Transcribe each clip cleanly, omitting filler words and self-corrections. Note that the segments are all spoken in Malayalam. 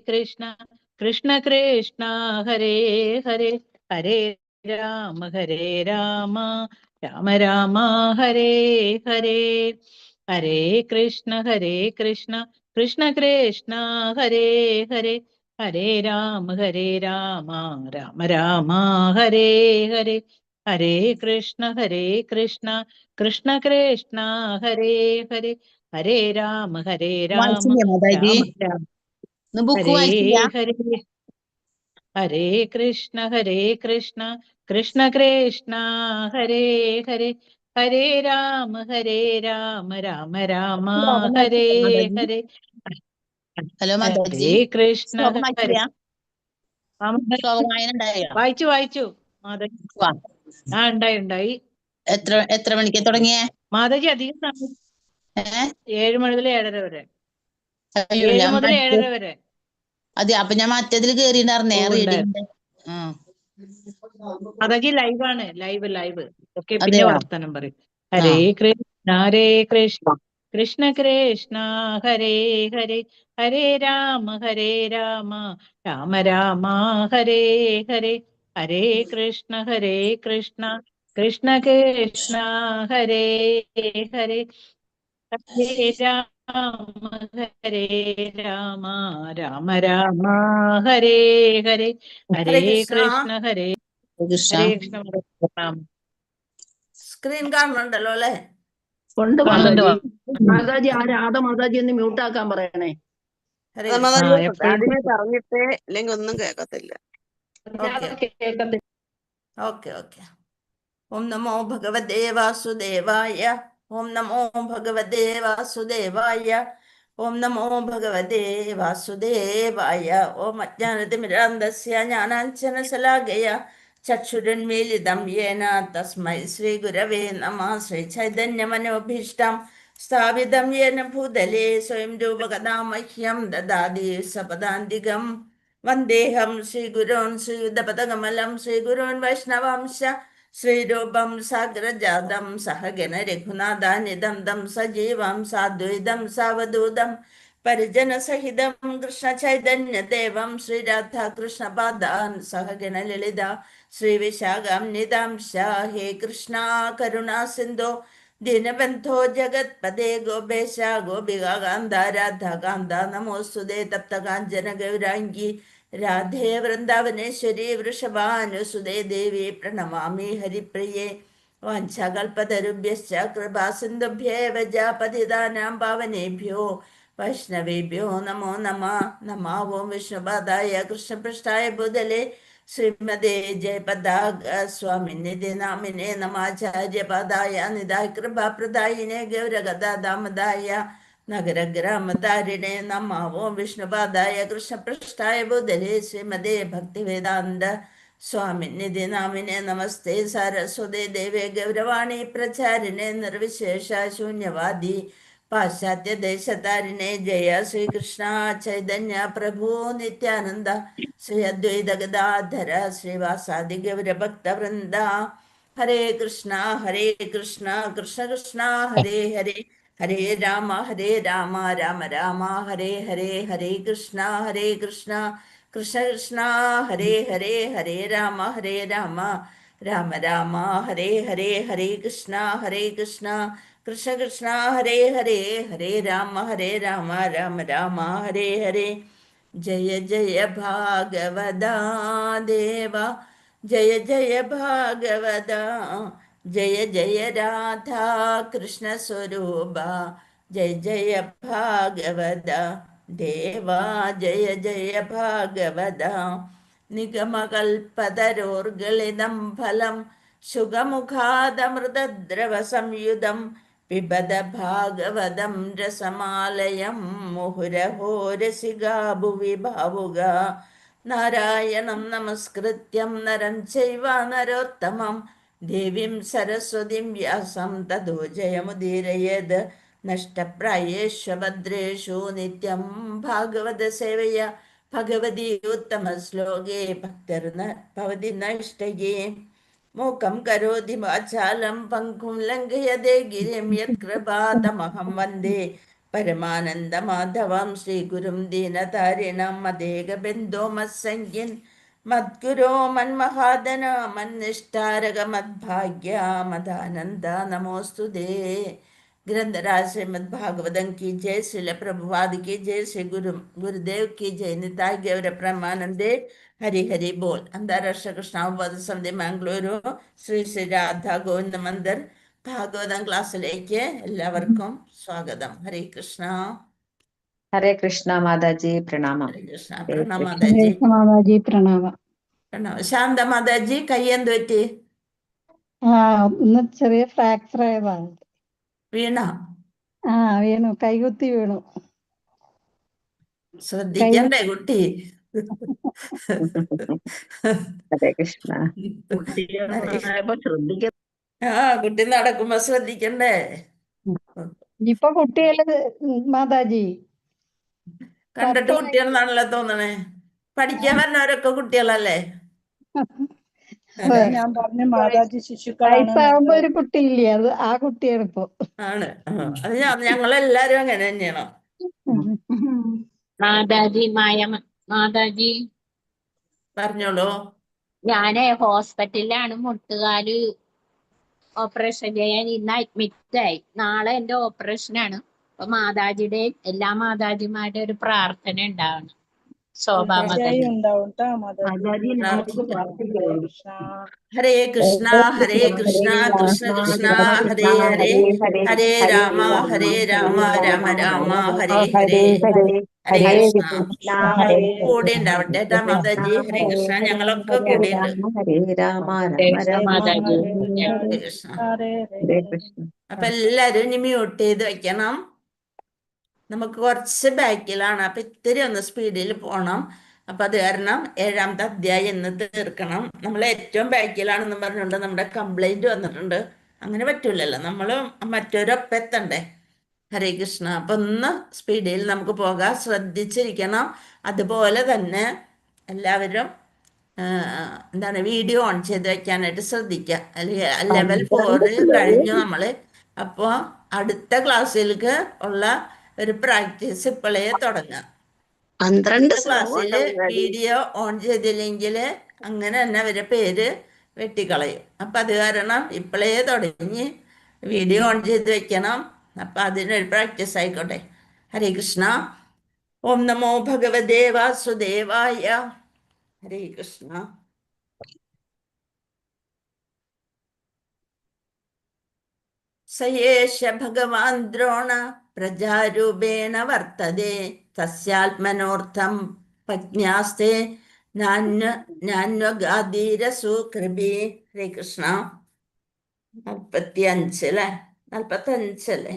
കൃഷ്ണ കൃഷ്ണ കൃഷ്ണ ഹരേ ഹരേ ഹരേ രാമ രാമ രാമ ഹരേ ഹരേ ഹരേ കൃഷ്ണ കൃഷ്ണ കൃഷ്ണ ഹരേ ഹരേ ഹരേ രാമ രാമ രാമ ഹരേ ഹരേ ഹരേ കൃഷ്ണ കൃഷ്ണ കൃഷ്ണ ഹരേ ഹരേ ഹരേ രാമ രാമ വായിച്ചില്ലേ മാതാജി? രാമ രാമ ബുക്ക് ഹരേ വായിച്ചില്ല? ഹരേ ഹരേ കൃഷ്ണ കൃഷ്ണ കൃഷ്ണ ഹരേ ഹരേ ഹരേ രാമ രാമ രാമ ശ്ലോകം ഹരേ വായിച്ചില്ലേ മാതാജി? ഹരേ ഹലോ മാതാജി, ഹരേ കൃഷ്ണ ശ്ലോകം ഹരേ വായിച്ചില്ല? ശ്ലോകം വായന ഉണ്ടായോ? വായിച്ചു മാതാജി. വാ. ഉണ്ടായി. എത്ര മണിക്ക് തുടങ്ങിയേ മാതാജി? അധികം സമയം 7 മണി മുതൽ 7:30 വരെ. അയ്യോ, 7 മുതൽ 7:30 വരെ. അതെ, അപ്പൊ ഞാൻ മറ്റേതിൽ കേറിണ്ടായിരുന്നേ റീഡിങ്ങിന്റെ. മാതാജി ലൈവാണ്, ലൈവ്. ഓക്കെ, പിന്നെ അതെയോ? വർത്തമാനം പറയും. ഹരേ കൃഷ്ണ കൃഷ്ണ കൃഷ്ണ ഹരേ ഹരേ ഹരേ രാമ രാമ രാമ ഹരേ ഹരേ ഹരേ കൃഷ്ണ കൃഷ്ണ കൃഷ്ണ ഹരേ ഹരേ ഹരേ രാമ രാമ രാമ ഹരേ ഹരേ ഹരേ കൃഷ്ണ ഹരേ കൃഷ്ണ. സ്ക്രീൻ കാണുന്നുണ്ടല്ലോ അല്ലെ? ഉണ്ട് മാതാജി. മാതാജി, ആ രാധ മാതാജി ഒന്ന് മ്യൂട്ടാക്കാൻ പറയണേ. ആദ്യമേ പറഞ്ഞിട്ടേ, അല്ലെങ്കിൽ ഒന്നും കേൾക്കത്തില്ല. ഓക്കെ. ഓം നമോ ഭഗവതേ വാസുദേവായ. ഓം നമോ ഭഗവതേ വാസുദേവായ. ഓം നമോ ഭഗവതേ വാസുദേവായ. ഓം അജ്ഞാനതിമിരാന്തസ്യ ജ്ഞാനാഞ്ജനശലാകയ ചക്ഷുരുന്മീലിതം യേന തസ്മൈ ശ്രീ ഗുരവേ നമഃ. ശ്രീ ചൈതന്യമനോഭീഷ്ടം സ്ഥാപിതം യേന ഭൂതലേ സ്വയം രൂപകഥാ മഹ്യം ദദാതി സപദാന്തികം. വന്ദേഹം ശ്രീഗുരോൻ ശ്രീയുതപദകമലം ശ്രീഗുരോൻ വൈഷ്ണവാംശ ശ്രീരൂപം സാഗ്രജാതം സഹഗണ രഘുനാഥാനിധം ദം സജീവം സാദ്വൈതം സാവധൂതം പരിജനസഹിതം കൃഷ്ണ ചൈതന്യദേവം ശ്രീരാധാകൃഷ്ണപാദാൻ സഹഗണ ലളിത ശ്രീവിശാഖാംനിതാംശ. ഹേ കൃഷ്ണ കരുണാ സിന്ധോ ദീനബന്ധോ ജഗത്പദേ ഗോപേശ ഗോപികാന്ത രാധാകാന്ത നമോസ്തുതേ. തപ്തകാഞ്ചന ഗൗരാംഗി രാധേ വൃന്ദാവനേശ്വരി വൃഷഭാനുസുതേ ദേവി പ്രണമാമി ഹരിപ്രിയേ. വാഞ്ചാകൽപതരുഭ്യശ്ച കൃപാസിന്ധുഭ്യേവ പതിതാനാം പാവനേഭ്യോ വൈഷ്ണവേഭ്യോ നമോ നമഃ. ഓം വിഷ്ണുപാദായ കൃഷ്ണപൃഷ്ഠായ ഭൂതലേ ശ്രീമതേ ജയപതാക സ്വാമിനിധി നാമിനെ നമാചാര്യപദായ നിധായ കൃപാപ്രദായിനെ ഗൗരഗദാദാമദായ നഗരഗ്രാമതാരിണേ നമഃ. ഓം വിഷ്ണുപാദായ കൃഷ്ണപൃഷ്ഠായ ഭൂതലേ ശ്രീമതേ ഭക്തിവേദാന്ത സ്വാമിനിധി നാമിനെ നമസ്തേ സാരസ്വതേ ദേവേ ഗൗരവാണി പ്രചാരിണേ നിർവിശേഷ ശൂന്യവാദി പാശ്ചാത്യ ദേശതാരിണേ. ജയ ശ്രീകൃഷ്ണ ചൈതന്യ പ്രഭു നിത്യാനന്ദ ശ്രീ അദ്വൈത ഗദാധര ശ്രീവാസാദി ഗൗരഭക്തവൃന്ദ. ഹരേ കൃഷ്ണ കൃഷ്ണ കൃഷ്ണ ഹരേ ഹരേ ഹരേ രാമ രാമ രാമ ഹരേ ഹരേ. ഹരേ കൃഷ്ണ കൃഷ്ണ കൃഷ്ണ ഹരേ ഹരേ ഹരേ രാമ രാമ രാമ ഹരേ ഹരേ. ഹരേ കൃഷ്ണ കൃഷ്ണ കൃഷ്ണ ഹരേ ഹരേ ഹരേ രാമ രാമ രാമ ഹരേ ഹരേ. ജയ ജയ ഭാഗവത ദേവ ജയ ജയ ഭാഗവത. ജയ ജയ രാധാ കൃഷ്ണ സ്വരൂപ ജയ ജയ ഭാഗവത ദേവ ജയ ജയ ഭാഗവത. നിഗമകൽപതരോർഗളിതം ഫലം ശുഖമുഖാദമൃതദ്രവ സംയുതം പിബത ഭാഗവതം രസമാലയം മുഹുരഹോ രസികാ ഭുവി ഭാവുക. നാരായണം നമസ്കൃത്യം നരം ചൈവ നരോത്തമം ദേവീം സരസ്വതീം വ്യാസം തതോ ജയമുദീരയേത്. നഷ്ടപ്രായേഷു ഭദ്രേഷു നിത്യം ഭാഗവത സേവയ ഭഗവതി ഉത്തമ ശ്ലോകേ ഭക്തിർഭവതി നൈഷ്ടയേ. മൂകം കരോതി വാചാലം പങ്കും ലംഘയതേ ഗിരിം യത്കൃപാതമഹം വന്ദേ പരമാനന്ദമാധവം ശ്രീഗുരും ദീനതാരിണം മദേകബന്ധോ മത്സംഖ്യൻ മദ്ഗുരോ മന്മഹാദന മന്നിഷ്ഠാരക മദ്ഭാഗ്യ മദാനന്ദ നമോസ്തുതേ. ग्रंथराज श्रीमद् भागवतम की जय, श्रील प्रभुपाद की जय, श्री गुरुदेव की जय, निताय गौर ब्रह्मानंदे हरि हरि बोल. अंतर्राष्ट्रीय कृष्णावबोध समिति മംഗളൂരു ശ്രീ ശ്രീ രാധാ ഗോവിന്ദ മന്ദിർ ഭാഗവതം ക്ലാസ്സിലേക്ക് എല്ലാവർക്കും സ്വാഗതം. ഹരേ കൃഷ്ണ. ഹരേ കൃഷ്ണ മാതാജി പ്രണാമം. ഹരേ കൃഷ്ണ. പ്രണാമ മാതാജി. മാതാജി പ്രണാമം. പ്രണാമ. ശാന്ത മാതാജി, കൈ എന്ത് പറ്റി? ഒന്ന് ചെറിയ ഫ്രാക്ചർ ആയതാണ്. വീണ? വീണു, കൈകുത്തി വീണു. ശ്രദ്ധിക്കണ്ടേ കുട്ടി? ഹരേ കൃഷ്ണ. ശ്രദ്ധിക്ക. കുട്ടി നടക്കുമ്പോ ശ്രദ്ധിക്കണ്ടേ? ഇപ്പൊ കുട്ടികള് മാതാജി കണ്ടിട്ട് കുട്ടികളാണല്ലോ തോന്നണേ. പഠിക്കാൻ വരുന്നവരൊക്കെ കുട്ടികളല്ലേ? ഞാൻ പറഞ്ഞു മാതാജി ശിശുക്കളാണ്. വയസ്സാകുമ്പോ ഒരു കുട്ടിയില്ലേ, അത് ആ കുട്ടിയാണ് ഇപ്പൊ. ആണ്. അത് ഞങ്ങളെല്ലാരും അങ്ങനെ തന്നെയാണോ? മാതാജി മാതാജി പറഞ്ഞോളൂ. ഞാന് ഹോസ്പിറ്റലിലാണ്. മുട്ടുകാല് ഓപ്പറേഷൻ ചെയ്യാൻ ഇന്ന് അഡ്മിറ്റ് ആയി. നാളെ എന്റെ ഓപ്പറേഷനാണ്. അപ്പൊ മാതാജിയുടെയും എല്ലാ മാതാജിമാരുടെ ഒരു പ്രാർത്ഥന ഉണ്ടാവണം. ശോഭാ മാതാജി ഉണ്ടാവും ട്ടോ മാതാജി. ഹരേ കൃഷ്ണ ഹരേ കൃഷ്ണ കൃഷ്ണ കൃഷ്ണ ഹരേ ഹരേ, ഹരേ രാമ രാമ രാമ ഹരേ ഹരേ, ഹരേ കൃഷ്ണ. കൂടെ ഉണ്ടാവട്ടെ ട്ടാ മാതാജി. ഹരേ കൃഷ്ണ. ഞങ്ങളൊക്കെ കൂടെ ഉണ്ട്. ഹരേ രാമ മാതാജി. ഹരേ കൃഷ്ണ. ഹരേ കൃഷ്ണ. അപ്പൊ എല്ലാരും ഇനി മ്യൂട്ട് ചെയ്ത് വെക്കണം. നമുക്ക് കുറച്ച് ബാക്കിലാണ്, അപ്പൊ ഇത്തിരി ഒന്ന് സ്പീഡിൽ പോണം. അപ്പൊ അത് കാരണം 7ാമത്തെ അധ്യായം ഇന്ന് തീർക്കണം. നമ്മൾ ഏറ്റവും ബാക്കിലാണെന്ന് പറഞ്ഞുകൊണ്ട് നമ്മുടെ കംപ്ലൈന്റ് വന്നിട്ടുണ്ട്. അങ്ങനെ പറ്റൂലല്ലോ, നമ്മൾ മറ്റൊരൊപ്പം എത്തണ്ടേ. ഹരേ കൃഷ്ണ. അപ്പൊ ഒന്ന് സ്പീഡിൽ നമുക്ക് പോകാം. ശ്രദ്ധിച്ചിരിക്കണം. അതുപോലെ തന്നെ എല്ലാവരും എന്താണ് വീഡിയോ ഓൺ ചെയ്ത് വെക്കാനായിട്ട് ശ്രദ്ധിക്കുക. അല്ലെങ്കിൽ ലെവൽ 4 കഴിഞ്ഞു നമ്മള്. അപ്പോൾ അടുത്ത ക്ലാസ്സിലേക്ക് ഉള്ള ഒരു പ്രാക്ടീസ് ഇപ്പോഴേ തുടങ്ങാം. 12 ക്ലാസ്സില് വീഡിയോ ഓൺ ചെയ്തില്ലെങ്കിൽ അങ്ങനെ തന്നെ അവരുടെ പേര് വെട്ടിക്കളയും. അപ്പൊ അത് കാരണം ഇപ്പോഴേ തുടങ്ങി വീഡിയോ ഓൺ ചെയ്ത് വെക്കണം. അപ്പൊ അതിനൊരു പ്രാക്ടീസ് ആയിക്കോട്ടെ. ഹരേ കൃഷ്ണ. ഓം നമോ ഭഗവതേ വാസുദേവായ. ഹരേ കൃഷ്ണ. സയേഷ ഭഗവാൻ ദ്രോണ പ്രജാരൂപേണ വർത്തതേ തസ്യാത്മനോർത്ഥം പജ്ഞാസ്തേ നാന്വഗാധീരസൂകൃപി. ഹരേ കൃഷ്ണ. 45 അല്ലേ? 45 അല്ലേ?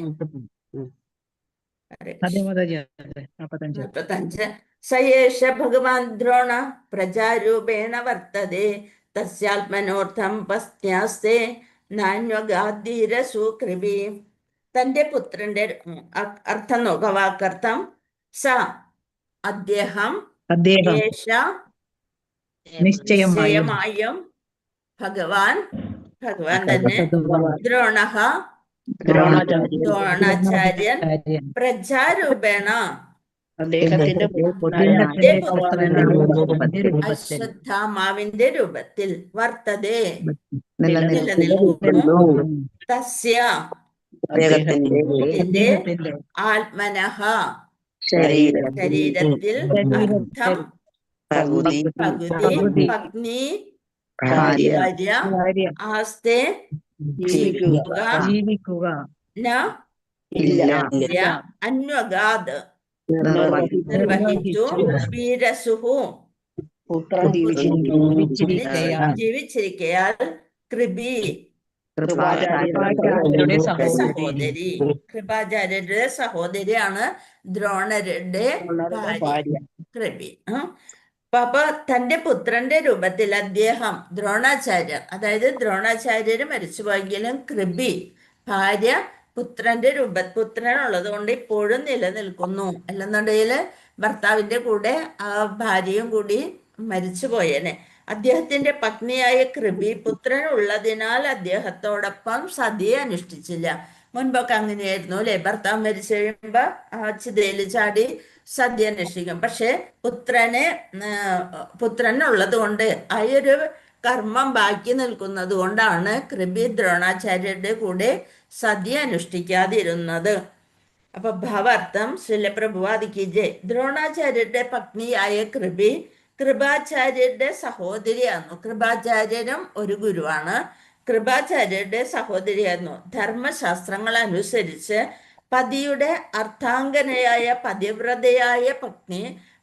45. സയേഷ ഭഗവാൻ ദ്രോണ പ്രജാരൂപേണ വർത്തതേ തസ്യാത്മനോർത്ഥം പജ്ഞാസ്തേ നാന്വഗാധീരസൂകൃപി. തന്റെ പുത്രന്റെ അർത്ഥം നോക്കുക. വാക്കർത്ഥം സ അദ്ദേഹം ഏഷ നിശ്ചയമായും ഭഗവാൻ തന്നെ ദ്രോണഃ ദ്രോണാചാര്യൻ പ്രജാരൂപേണ അശ്വത്ഥാമാവിന്റെ രൂപത്തിൽ വർത്തതേ നിലനിൽക്കുന്നു. തസ്യ ആത്മനഃ ശരീരത്തിൽ അർത്ഥം പകുതി പത്നി ഭാര്യ ആസ്തേ ജീവിക്കുക അന്വഗാത് നിർവഹിച്ചു വീരസുഹു ജീവിച്ചിരിക്കയാൽ കൃപി സഹോദരി. കൃപാചാര്യരുടെ സഹോദരിയാണ് ദ്രോണരുടെ ഭാര്യ കൃപി. അപ്പൊ തന്റെ പുത്രന്റെ രൂപത്തിൽ അദ്ദേഹം ദ്രോണാചാര്യർ, അതായത് ദ്രോണാചാര്യര് മരിച്ചുപോയെങ്കിലും കൃപി ഭാര്യ പുത്രന്റെ പുത്രനുള്ളത് കൊണ്ട് ഇപ്പോഴും നിലനിൽക്കുന്നു. അല്ലെന്നുണ്ടെങ്കിൽ ഭർത്താവിന്റെ കൂടെ ആ ഭാര്യയും കൂടി മരിച്ചുപോയേനെ. അദ്ദേഹത്തിന്റെ പത്നിയായ കൃപി പുത്രൻ ഉള്ളതിനാൽ അദ്ദേഹത്തോടൊപ്പം സതിയെ അനുഷ്ഠിച്ചില്ല. മുൻപൊക്കെ അങ്ങനെയായിരുന്നു അല്ലെ? ഭർത്താവ് മരിച്ചു കഴിയുമ്പോ ആ ചിതയിൽ ചാടി സദ്യ അന്വേഷിക്കും. പക്ഷെ പുത്രൻ ഉള്ളത് കൊണ്ട് ആ ഒരു കർമ്മം ബാക്കി നിൽക്കുന്നത് കൊണ്ടാണ് കൃപി ദ്രോണാചാര്യരുടെ കൂടെ സദ്യ അനുഷ്ഠിക്കാതിരുന്നത്. അപ്പൊ ഭാവാർത്ഥം ശ്രീല പ്രഭുവാദിക്ക് ജയ്. ദ്രോണാചാര്യരുടെ പത്നിയായ കൃപാചാര്യരുടെ സഹോദരിയായിരുന്നു. കൃപാചാര്യരും ഒരു ഗുരുവാണ്. കൃപാചാര്യരുടെ സഹോദരിയായിരുന്നു. ധർമ്മശാസ്ത്രങ്ങൾ അനുസരിച്ച് പതിയുടെ അർത്ഥാംഗനയായ പതിവ്രതയായ പത്നി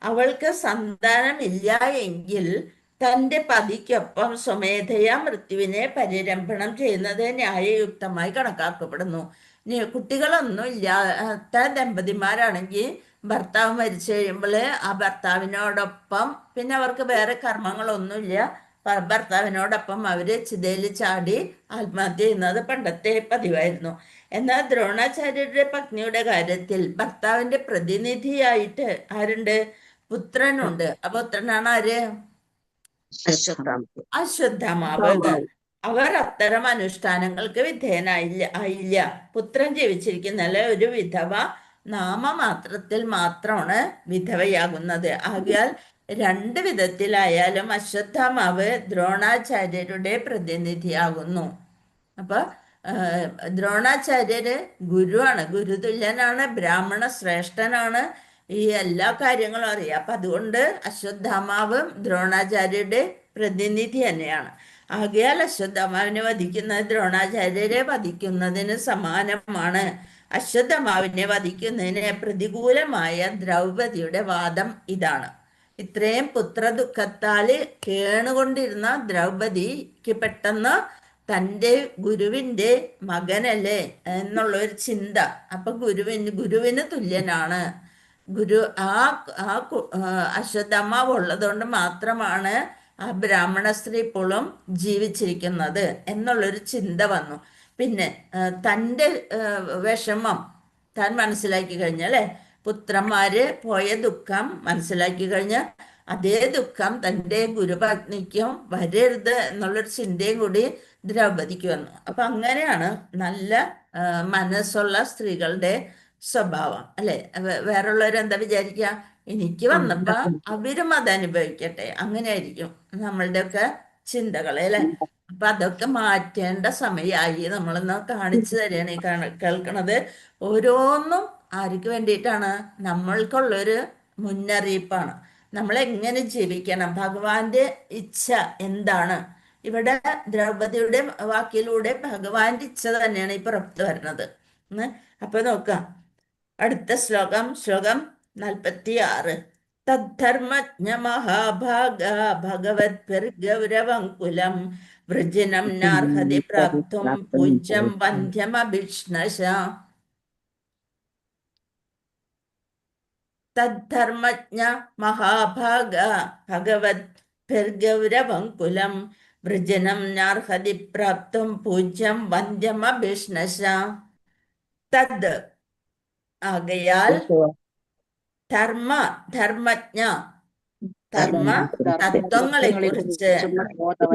അവൾക്ക് സന്താനമില്ല എങ്കിൽ തന്റെ പതിക്കൊപ്പം സ്വമേധയാ മൃത്യുവിനെ പരിരംഭണം ചെയ്യുന്നത് ന്യായയുക്തമായി കണക്കാക്കപ്പെടുന്നു. കുട്ടികളൊന്നും ഇല്ലാത്ത ദമ്പതിമാരാണെങ്കിൽ ഭർത്താവ് മരിച്ചു കഴിയുമ്പോൾ ആ ഭർത്താവിനോടൊപ്പം പിന്നെ അവർക്ക് വേറെ കർമ്മങ്ങളൊന്നുമില്ല, ഭർത്താവിനോടൊപ്പം അവര് ചിതയിൽ ചാടി ആത്മഹത്യ ചെയ്യുന്നത് പണ്ടത്തെ പതിവായിരുന്നു. എന്നാൽ ദ്രോണാചാര്യരുടെ പത്നിയുടെ കാര്യത്തിൽ ഭർത്താവിന്റെ പ്രതിനിധിയായിട്ട് ആരുണ്ട്? പുത്രനുണ്ട്. ആ പുത്രനാണ് ആര്? അശ്വത്ഥാമാവ്. അവർ അത്തരം അനുഷ്ഠാനങ്ങൾക്ക് ആയില്ല. പുത്രൻ ജീവിച്ചിരിക്കുന്നല്ല ഒരു വിധവ നാമമാത്രത്തിൽ മാത്രമാണ് വിധവയാകുന്നത്. ആകയാൽ രണ്ട് വിധത്തിലായാലും അശ്വത്ഥാമാവ് ദ്രോണാചാര്യരുടെ പ്രതിനിധിയാകുന്നു. അപ്പൊ ദ്രോണാചാര്യര് ഗുരുവാണ്, ഗുരുതുല്യനാണ്, ബ്രാഹ്മണ ശ്രേഷ്ഠനാണ്, ഈ എല്ലാ കാര്യങ്ങളും അറിയാം. അപ്പൊ അതുകൊണ്ട് അശ്വത്ഥാമാവും ദ്രോണാചാര്യരുടെ പ്രതിനിധി തന്നെയാണ്. ആകയാൽ അശ്വത്ഥാമാവിനെ വധിക്കുന്നത് ദ്രോണാചാര്യരെ വധിക്കുന്നതിന് സമാനമാണ്. അശ്വത്ഥാമാവിനെ വധിക്കുന്നതിന് പ്രതികൂലമായ ദ്രൗപദിയുടെ വാദം ഇതാണ്. ഇത്രയും പുത്രദുഃഖത്താല് കേണുകൊണ്ടിരുന്ന ദ്രൗപദിക്ക് പെട്ടെന്ന് തൻ്റെ ഗുരുവിൻ്റെ മകനല്ലേ എന്നുള്ളൊരു ചിന്ത. അപ്പൊ ഗുരുവിന് തുല്യനാണ് ഗുരു. അശ്വത്ഥാമാവ് ഉള്ളതുകൊണ്ട് മാത്രമാണ് ആ ബ്രാഹ്മണ സ്ത്രീ ഇപ്പോഴും ജീവിച്ചിരിക്കുന്നത് എന്നുള്ളൊരു ചിന്ത വന്നു. പിന്നെ തൻ്റെ വിഷമം താൻ മനസ്സിലാക്കി കഴിഞ്ഞല്ലേ, പുത്രന്മാര് പോയ ദുഃഖം മനസ്സിലാക്കി കഴിഞ്ഞ് അതേ ദുഃഖം തൻ്റെ ഗുരുപത്നിക്കും വരരുത് എന്നുള്ളൊരു ചിന്തയും കൂടി ദ്രൗപദിക്ക് വന്നു. അപ്പൊ അങ്ങനെയാണ് നല്ല മനസ്സുള്ള സ്ത്രീകളുടെ സ്വഭാവം അല്ലെ. വേറുള്ളവരെന്താ വിചാരിക്കുക? എനിക്ക് വന്നപ്പോ അവരും അതനുഭവിക്കട്ടെ, അങ്ങനെ ആയിരിക്കും നമ്മളുടെയൊക്കെ ചിന്തകളെ അല്ലെ. അപ്പൊ അതൊക്കെ മാറ്റേണ്ട സമയമായി. നമ്മളൊന്ന് കാണിച്ചു തരികയാണ് ഈ കേൾക്കണത്. ഓരോന്നും ആർക്ക് വേണ്ടിയിട്ടാണ്? നമ്മൾക്കുള്ളൊരു മുന്നറിയിപ്പാണ്. നമ്മൾ എങ്ങനെ ജീവിക്കണം, ഭഗവാന്റെ ഇച്ഛ എന്താണ്. ഇവിടെ ദ്രൗപദിയുടെ വാക്കിലൂടെ ഭഗവാന്റെ ഇച്ഛ തന്നെയാണ് ഈ പുറത്ത് വരുന്നത്. അപ്പൊ നോക്കാം അടുത്ത ശ്ലോകം 46. തദ്ധർമ്മജ്ഞ മഹാഭാഗ ഭഗവദ്ഭിർഗൗരവം കുലം വൃജിനം നാർഹതി പ്രാപ്തും പൂജ്യം വന്ധ്യമഭിഷ്ണശ. തദ്ധർമ്മജ്ഞ മഹാഭാഗ ഭഗവദ്ഭിർഗൗരവം കുലം വൃജനം നാർഹതി പ്രാപ്തും പൂജ്യം വന്ധ്യമഭിഷ്ണശ. തദ് ആകയാൽ ധർമ്മജ്ഞ തത്വങ്ങളെ കുറിച്ച്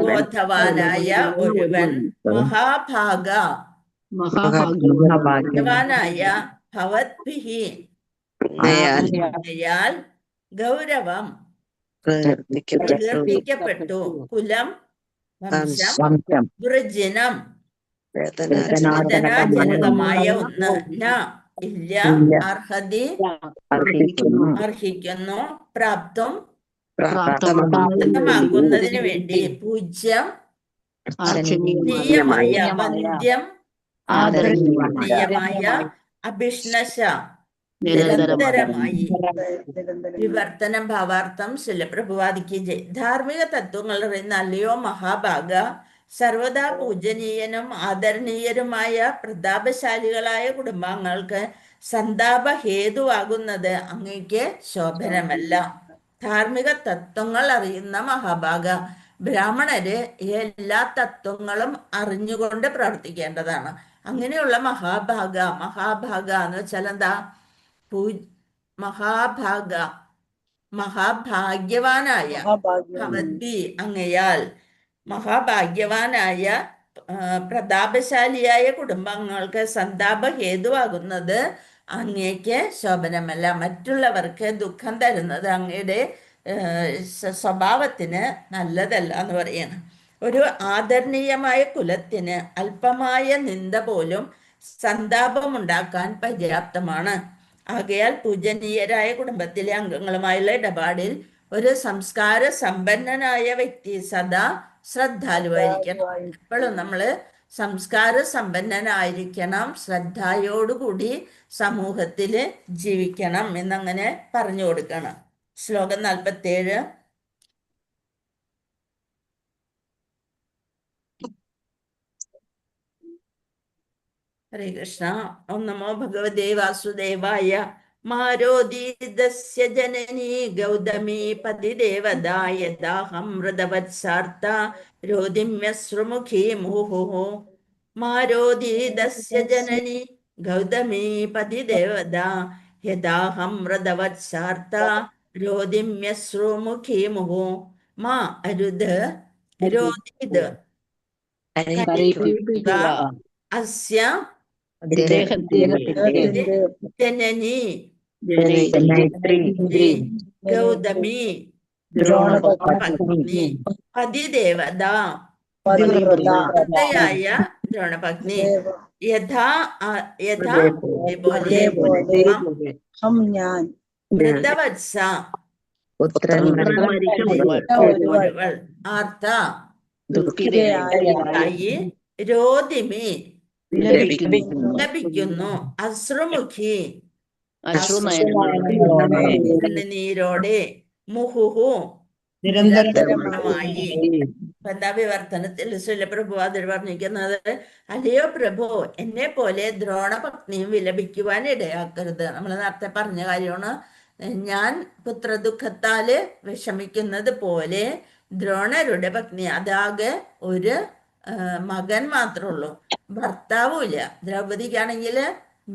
ബോധവാനായ ഒരുവൻ മഹാഭാഗ്യവാനായ ഭവദ്ഭിഹി ആകയാൽ ഗൗരവം പ്രകീർത്തിക്കപ്പെട്ടു. കുലം വംശം വൃജിനം വേദനാജനകമായ ഒന്ന് ഇല്ല അർഹതി അർഹിക്കുന്നു പ്രാപ്തം പ്രാപ്തമാക്കുന്നതിന് വേണ്ടി പൂജ്യം അർച്ചനീയമായ വന്ദ്യം ആദരണീയമായ അഭിഷ്ണശ നിരന്തരമായി. വിവർത്തനം ഭാവാർത്ഥം ശ്രീല പ്രഭുവാദിക്ക് ജയ്. ധാർമ്മിക തത്വങ്ങൾ അറിയുന്ന അല്ലയോ മഹാഭാഗ, സർവദാ പൂജനീയനും ആദരണീയരുമായ പ്രതാപശാലികളായ കുടുംബാംഗങ്ങൾക്ക് സന്താപ ഹേതുവാകുന്നത് അങ്ങേക്ക് ശോഭനമല്ല. ധാർമ്മിക തത്വങ്ങൾ അറിയുന്ന മഹാഭാഗ, ബ്രാഹ്മണര് എല്ലാ തത്വങ്ങളും അറിഞ്ഞുകൊണ്ട് പ്രവർത്തിക്കേണ്ടതാണ്. അങ്ങനെയുള്ള മഹാഭാഗ എന്ന് വെച്ചാൽ എന്താ? മഹാഭാഗ്യവാനായ ഭവദ്ഭി അങ്ങയാൽ മഹാഭാഗ്യവാനായ പ്രതാപശാലിയായ കുടുംബങ്ങൾക്ക് സന്താപ ഹേതുവാകുന്നത് അങ്ങേക്ക് ശോഭനമല്ല. മറ്റുള്ളവർക്ക് ദുഃഖം തരുന്നത് അങ്ങയുടെ സ്വഭാവത്തിന് നല്ലതല്ല എന്ന് പറയണം. ഒരു ആദരണീയമായ കുലത്തിന് അല്പമായ നിന്ദ പോലും സന്താപമുണ്ടാക്കാൻ പര്യാപ്തമാണ്. ആകയാൽ പൂജനീയരായ കുടുംബത്തിലെ അംഗങ്ങളുമായുള്ള ഇടപാടിൽ ഒരു സംസ്കാര സമ്പന്നനായ വ്യക്തി സദാ ശ്രദ്ധാലുവായിരിക്കണം. എപ്പോഴും നമ്മള് സംസ്കാര സമ്പന്നനായിരിക്കണം, ശ്രദ്ധയോടുകൂടി സമൂഹത്തില് ജീവിക്കണം എന്നങ്ങനെ പറഞ്ഞു കൊടുക്കണം. ശ്ലോകം 47. ഹരേ കൃഷ്ണ. ഓം നമോ ഭഗവതേ വാസുദേവായ. മാരോദീതസ്യ ജനനീ ഗൗതമീ പതിദേവതായ ദാഹം മൃതവത്സാർത്ത രോദിമ്യശ്രുമുഖീ മുഹുഹു. മാരോദീതസ്യ ജനനീ ഗൗതമീ പതിദേവതാ യദാഹം മൃതവത്സാർത്ത രോദിമ്യശ്രുമുഖീ മുഹു. മാ അരുത് രോദീത് കരയിപ്പിക്കുക അസ്യ ജനനി ഗൗതമി ദ്രോണപത്നി പതിദേവത യായ ദ്രോണപത്നി യഥാ വൃദ്ധവത്സ ആർത്ത രോദിമി ലഭിക്കുന്നു അശ്രുമുഖി നീരോടെ മുഹുഹു നിരന്തരമായി. എന്താ വിവർത്തനത്തിൽ പ്രഭുവാദർ പറഞ്ഞിരിക്കുന്നത്, അല്ലയോ പ്രഭു, എന്നെ പോലെ ദ്രോണപത്നിയും വിലപിക്കുവാൻ ഇടയാക്കരുത്. നമ്മൾ നേരത്തെ പറഞ്ഞ കാര്യമാണ്. ഞാൻ പുത്രദുഃഖത്താല് വിഷമിക്കുന്നത് പോലെ ദ്രോണരുടെ പത്നി, അതാകെ ഒരു മകൻ മാത്രമേ ഉള്ളൂ, ഭർത്താവുമില്ല. ദ്രൗപദിക്കാണെങ്കിൽ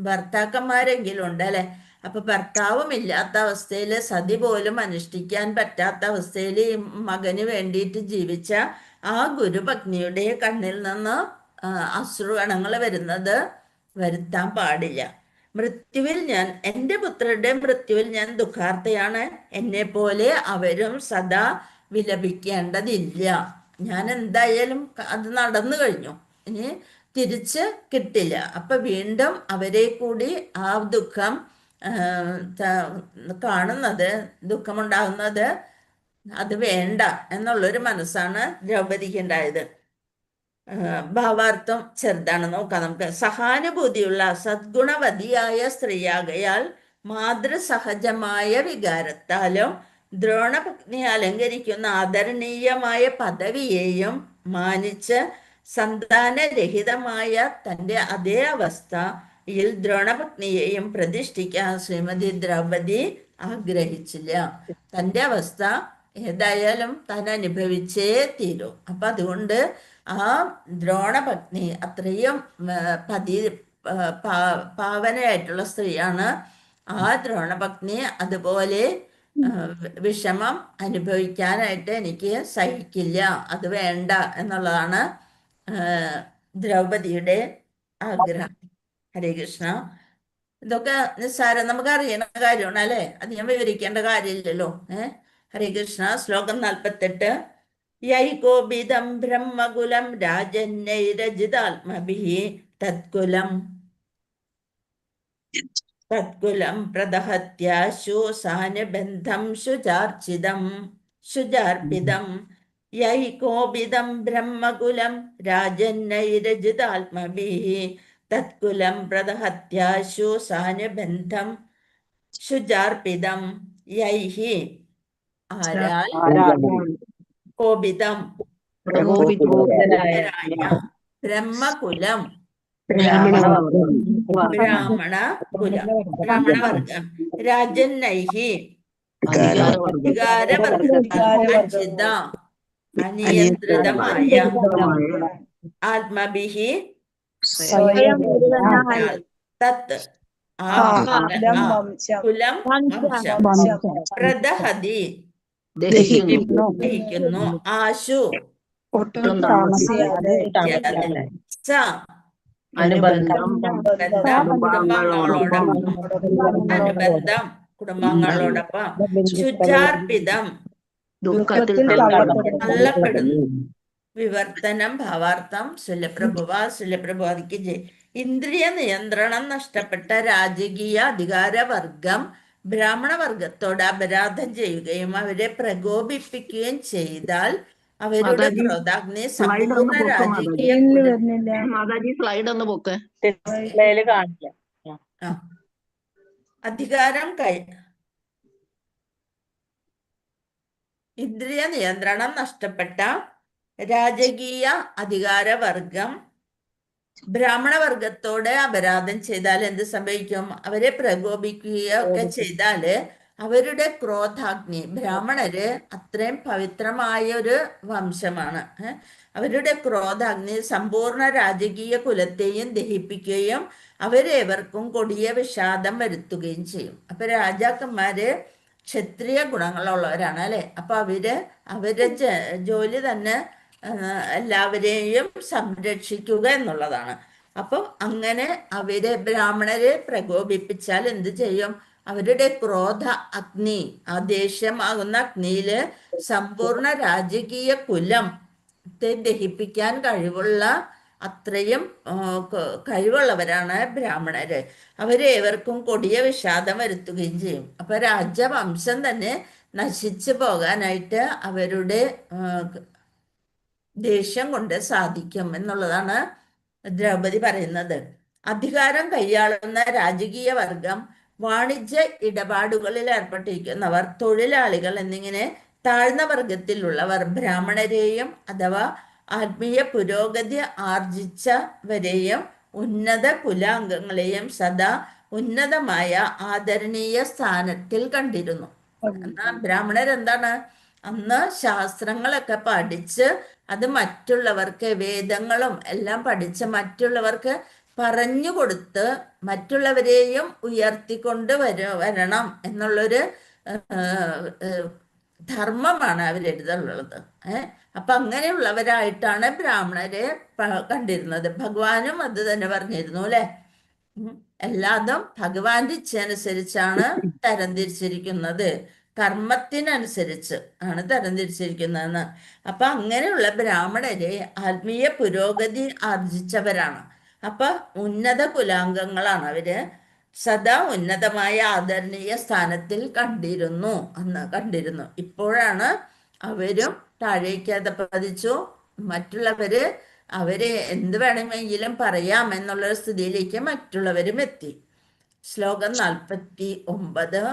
ഭർത്താക്കന്മാരെങ്കിലും ഉണ്ട് അല്ലെ. അപ്പൊ ഭർത്താവും ഇല്ലാത്ത അവസ്ഥയിൽ, സതി പോലും അനുഷ്ഠിക്കാൻ പറ്റാത്ത അവസ്ഥയിൽ ഈ മകന് വേണ്ടിയിട്ട് ജീവിച്ച ആ ഗുരുപത്നിയുടെ കണ്ണിൽ നിന്ന് അശ്രുഗണങ്ങൾ വരുത്താൻ പാടില്ല. എൻ്റെ പുത്രരുടെ മൃത്യുവിൽ ഞാൻ ദുഃഖാർത്ഥയാണ്. എന്നെ പോലെ അവരും സദാ വിലപിക്കേണ്ടതില്ല. ഞാൻ എന്തായാലും അത് നടന്നു കഴിഞ്ഞു, ഇനി തിരിച്ച് കിട്ടില്ല. അപ്പൊ വീണ്ടും അവരെ കൂടി ആ ദുഃഖം കാണുന്നത്, ദുഃഖമുണ്ടാകുന്നത് അത് വേണ്ട എന്നുള്ളൊരു മനസ്സാണ് ദ്രൗപദിക്ക് ഉണ്ടായത്. ഭാവാർത്ഥം ചെറുതാണ്, നോക്കാം നമുക്ക്. സഹാനുഭൂതിയുള്ള സദ്ഗുണവതിയായ സ്ത്രീയാകയാൽ മാതൃസഹജമായ വികാരത്താലും ദ്രോണപത്നി അലങ്കരിക്കുന്ന ആദരണീയമായ പദവിയെയും മാനിച്ച് സന്താനരഹിതമായ തൻ്റെ അതേ അവസ്ഥയിൽ ദ്രോണപത്നിയെയും പ്രതിഷ്ഠിക്കാൻ ശ്രീമതി ദ്രൗപദി ആഗ്രഹിച്ചില്ല. തൻ്റെ അവസ്ഥ ഏതായാലും താൻ അനുഭവിച്ചേ തീരൂ. അപ്പൊ അതുകൊണ്ട് ആ ദ്രോണപത്നി അത്രയും പാവനയായിട്ടുള്ള സ്ത്രീയാണ്. ആ ദ്രോണപത്നി അതുപോലെ വിഷമം അനുഭവിക്കാനായിട്ട് എനിക്ക് സഹിക്കില്ല, അത് വേണ്ട എന്നുള്ളതാണ് ദ്രൗപദിയുടെ ആഗ്രഹം. ഹരേ കൃഷ്ണ. ഇതൊക്കെ നിസ്സാരം, നമുക്ക് അറിയുന്ന കാര്യമാണ് അല്ലെ, അത് ഞാൻ വിവരിക്കേണ്ട കാര്യമില്ലല്ലോ. ഹരേ കൃഷ്ണ. ശ്ലോകം 48. യൈകോപിതം ബ്രഹ്മകുലം രാജന്യൈരജിതാത്മഭിഃ തത്കുലം പ്രദഹത്യാശു സാനുബന്ധം ശുചാർപ്പിതം. യൈകോപിതം ബ്രഹ്മകുലം രാജന്യൈരജിതാത്മഭിഃ തത്കുലം പ്രദഹത്യാശു സാനുബന്ധം ശുചാർപ്പിതം. യൈഹി ആരാൽ കോപിതം ബ്രഹ്മകുലം ബ്രാഹ്മണവർഗം രാജന്നൈഹി അധികാരവർഗ അനിയന്ത്രിതമായ ആത്മഭിഹി തത് കുലം പ്രദഹതി ദഹിക്കുന്നു ആശു ഒട്ടും താമസിയാതെ സ അനുബന്ധം കുടുംബാംഗങ്ങളോടൊപ്പം അനുബന്ധം കുടുംബാംഗങ്ങളോടൊപ്പം ശുചാർപ്പിതം ദുഃഖത്തിൽ തള്ളപ്പെടുന്നു വിവർത്തനം ഭാവാർത്ഥം സുലഭ്രഭുവാദിക്ക് ജയ്. ഇന്ദ്രിയ നിയന്ത്രണം നഷ്ടപ്പെട്ട രാജകീയ അധികാരവർഗം ബ്രാഹ്മണ വർഗത്തോട് അപരാധം ചെയ്യുകയും അവരെ പ്രകോപിപ്പിക്കുകയും ചെയ്താൽ അവരുടെ ക്രോധാഗ്നി സമ്പൂർണ്ണ രാജകീയ മാതാജി സ്ലൈഡ് ഒന്ന് പൊക്കെ. ഡിസ്പ്ലേയില് കാണില്ല. അധികാരം ഇന്ദ്രിയ നിയന്ത്രണം നഷ്ടപ്പെട്ട രാജകീയ അധികാരവർഗം ബ്രാഹ്മണ വർഗത്തോട് അപരാധം ചെയ്താൽ എന്ത് സംഭവിക്കും? അവരെ പ്രകോപിക്കുകയൊക്കെ ചെയ്താല് അവരുടെ ക്രോധാഗ്നി, ബ്രാഹ്മണര് അത്രയും പവിത്രമായ ഒരു വംശമാണ്, അവരുടെ ക്രോധാഗ്നി സമ്പൂർണ്ണ രാജകീയ കുലത്തെയും ദഹിപ്പിക്കുകയും അവരേവർക്കും കൊടിയ വിഷാദം വരുത്തുകയും ചെയ്യും. അപ്പൊ രാജാക്കന്മാര് ക്ഷത്രിയ ഗുണങ്ങളുള്ളവരാണ് അല്ലെ. അപ്പൊ അവരുടെ ജോലി തന്നെ എല്ലാവരെയും സംരക്ഷിക്കുക എന്നുള്ളതാണ്. അപ്പൊ അങ്ങനെ ബ്രാഹ്മണരെ പ്രകോപിപ്പിച്ചാൽ എന്ത് ചെയ്യും? അവരുടെ ക്രോധ അഗ്നി, ആ ദേഷ്യമാകുന്ന അഗ്നിയില് സമ്പൂർണ്ണ രാജകീയ കുലത്തെ ദഹിപ്പിക്കാൻ കഴിവുള്ള അത്രയും കഴിവുള്ളവരാണ് ബ്രാഹ്മണര്. അവരേവർക്കും കൊടിയ വിഷാദം വരുത്തുകയും ചെയ്യും. അപ്പൊ രാജവംശം തന്നെ നശിച്ചു പോകാനായിട്ട് അവരുടെ ദേഷ്യം കൊണ്ട് സാധിക്കും എന്നുള്ളതാണ് ദ്രൗപദി പറയുന്നത്. അധികാരം കൈയാളുന്ന രാജകീയ വർഗം, വാണിജ്യ ഇടപാടുകളിൽ ഏർപ്പെട്ടിരിക്കുന്നവർ, തൊഴിലാളികൾ എന്നിങ്ങനെ താഴ്ന്ന വർഗത്തിലുള്ളവർ ബ്രാഹ്മണരെയും അഥവാ ആത്മീയ പുരോഗതി ആർജിച്ചവരെയും ഉന്നത കുലാംഗങ്ങളെയും സദാ ഉന്നതമായ ആദരണീയ സ്ഥാനത്തിൽ കണ്ടിരുന്നു. എന്നാൽ ബ്രാഹ്മണരെന്താണ്? അന്ന് ശാസ്ത്രങ്ങളൊക്കെ പഠിച്ച് അത് മറ്റുള്ളവർക്ക്, വേദങ്ങളും എല്ലാം പഠിച്ച് മറ്റുള്ളവർക്ക് പറഞ്ഞു കൊടുത്ത് മറ്റുള്ളവരെയും ഉയർത്തിക്കൊണ്ട് വരണം എന്നുള്ളൊരു ധർമ്മമാണ് അവരെടുത്തുള്ളത്. അപ്പൊ അങ്ങനെയുള്ളവരായിട്ടാണ് ബ്രാഹ്മണരെ കണ്ടിരുന്നത്. ഭഗവാനും അത് തന്നെ പറഞ്ഞിരുന്നു അല്ലെ. എല്ലാതും ഭഗവാന്റെ ഇച്ഛയനുസരിച്ചാണ് തരംതിരിച്ചിരിക്കുന്നത്, കർമ്മത്തിനനുസരിച്ച് ആണ് തരംതിരിച്ചിരിക്കുന്നതെന്ന്. അപ്പൊ അങ്ങനെയുള്ള ബ്രാഹ്മണരെ ആത്മീയ പുരോഗതി ആർജിച്ചവരാണ്. അപ്പൊ ഉന്നത കുലാംഗങ്ങളാണ് അവര്. സദാ ഉന്നതമായ ആദരണീയ സ്ഥാനത്തിൽ കണ്ടിരുന്നു. ഇപ്പോഴാണ് അവരും താഴേക്ക് പതിച്ചു. മറ്റുള്ളവര് അവരെ എന്ത് വേണമെങ്കിലും പറയാം എന്നുള്ള സ്ഥിതിയിലേക്ക് മറ്റുള്ളവരും എത്തി. ശ്ലോകം 49.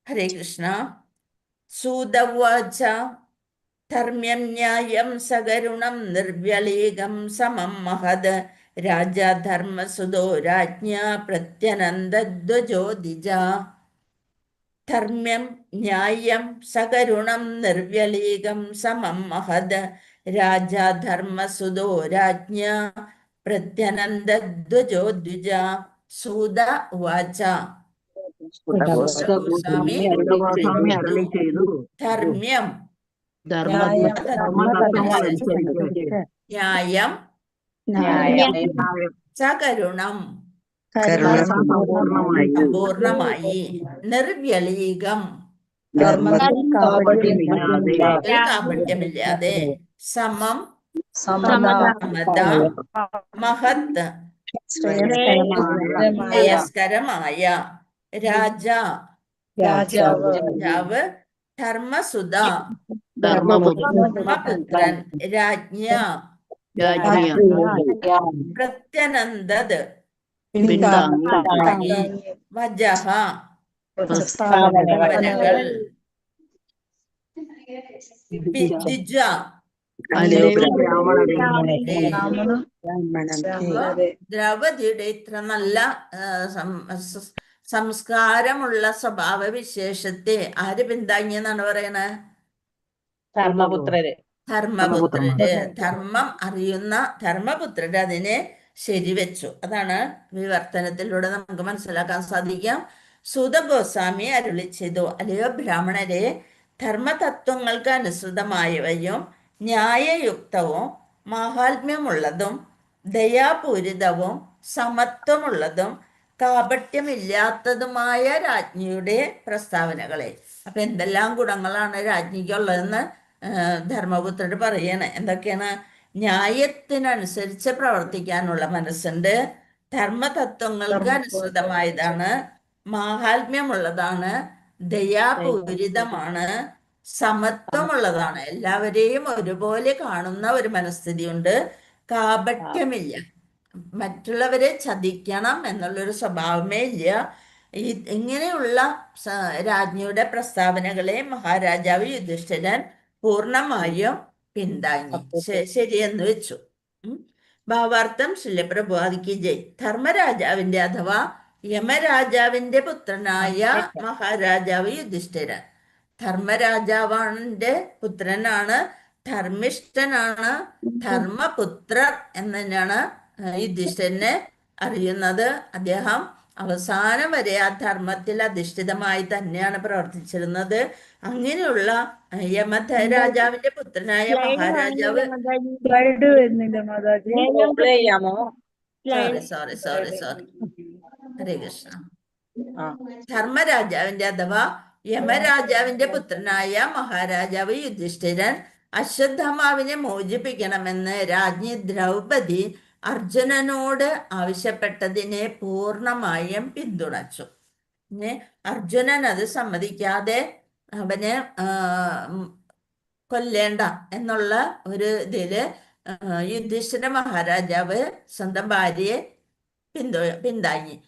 ഹരേ കൃഷ്ണ. സൂതവാച ധർമ്മ്യം ന്യായം സകരുണം നിർവ്യലീകം സമം മഹത് രാജധർമ്മസുതോ രാജ്ഞ പ്രത്യനന്ദധ്വജോദിജ. ധർമ്മ്യം ന്യായം സകരുണം നിർവ്യലീകം സമം മഹത് രാജധർമ്മസുതോ രാജ്ഞ പ്രത്യനന്ദധ്വജോദ്വിജ. സൂത ഉവാച. ഗോസ്വാമി അരുളി ചെയ്തു. ധർമ്മ്യം ന്യായം സകരുണം സമ്പൂർണമായി നിർവ്യലീകം കാപട്യമില്ലാതെ സമം സമത മഹത് ശ്രേയസ്കരമായ രാജാവ് ധർമ്മസുത ധർമ്മപുത്രൻ രാജ്ഞ പ്രത്യനന്ദത് വജഹ ഭാവനകൾ വിദ്യുജ ദ്രൗപദിയുടെ ഇത്ര നല്ല സംസ്കാരമുള്ള സ്വഭാവ വിശേഷത്തെ ആര് പിന്താങ്ങിയെന്നാണ് പറയണത്? ധർമ്മപുത്രര്. ധർമ്മം അറിയുന്ന ധർമ്മപുത്രര് അതിനെ ശരിവെച്ചു. അതാണ് വിവർത്തനത്തിലൂടെ നമുക്ക് മനസ്സിലാക്കാൻ സാധിക്കാം. സൂത ഗോസ്വാമി അരുളി ചെയ്തു, അല്ലയോ ബ്രാഹ്മണരെ, ധർമ്മതത്വങ്ങൾക്ക് അനുസൃതമായവയും ന്യായയുക്തവും മാഹാത്മ്യമുള്ളതും ദയാപൂരിതവും സമത്വമുള്ളതും കാപട്യമില്ലാത്തതുമായ രാജ്ഞിയുടെ പ്രസ്താവനകളെ. അപ്പൊ എന്തെല്ലാം ഗുണങ്ങളാണ് രാജ്ഞിക്കുള്ളതെന്ന് ധർമ്മപുത്രർ പറയണേ. എന്തൊക്കെയാണ്? ന്യായത്തിനനുസരിച്ച് പ്രവർത്തിക്കാനുള്ള മനസ്സുണ്ട്, ധർമ്മതത്വങ്ങൾക്ക് അനുസൃതമായതാണ്, മാഹാത്മ്യമുള്ളതാണ്, ദയാപൂരിതമാണ്, സമത്വമുള്ളതാണ്, എല്ലാവരെയും ഒരുപോലെ കാണുന്ന ഒരു മനസ്ഥിതിയുണ്ട്, കാപട്യമില്ല, മറ്റുള്ളവരെ ചതിക്കണം എന്നുള്ളൊരു സ്വഭാവമേ ഇല്ല. ഇങ്ങനെയുള്ള രാജ്ഞിയുടെ പ്രസ്താവനകളെ മഹാരാജാവ് യുധിഷ്ഠിരൻ പൂർണ്ണമായും പിന്താങ്ങി, ശരിയെന്ന് വെച്ചു. ഭാവാർത്ഥം ശില്യപ്രഭുവാദിക്ക് ജയ്. ധർമ്മരാജാവിന്റെ അഥവാ യമരാജാവിന്റെ പുത്രനായ മഹാരാജാവ് യുധിഷ്ഠിരൻ ധർമ്മരാജാവിന്റെ പുത്രനാണ്, ധർമ്മിഷ്ഠനാണ്, ധർമ്മപുത്രർ എന്ന് തന്നെയാണ് യുധിഷ്ഠിരനെ അറിയുന്നത്. അദ്ദേഹം അവസാനം വരെ ആ ധർമ്മത്തിൽ അധിഷ്ഠിതമായി തന്നെയാണ് പ്രവർത്തിച്ചിരുന്നത്. അങ്ങനെയുള്ള യമധരാജാവിന്റെ പുത്രനായ മഹാരാജാവ് സ്ലൈഡ് വരുന്നില്ല മാതാജി. പ്ലേ ചെയ്യാമോ? സോറി ഹരേ കൃഷ്ണ. ആ. ധർമ്മരാജാവിന്റെ അഥവാ യമരാജാവിന്റെ പുത്രനായ മഹാരാജാവ് യുധിഷ്ഠിരൻ അശ്വത്ഥമാവിനെ മോചിപ്പിക്കണമെന്ന് രാജ്ഞി ദ്രൗപദി അർജുനനോട് ആവശ്യപ്പെട്ടതിനെ പൂർണ്ണമായും പിന്തുണച്ചു. അർജുനൻ അത് സമ്മതിക്കാതെ അവനെ കൊല്ലേണ്ട എന്നുള്ള ഒരു ഇതില് യുധിഷ്ഠിര മഹാരാജാവ് സ്വന്തം ഭാര്യയെ പിന്താങ്ങി.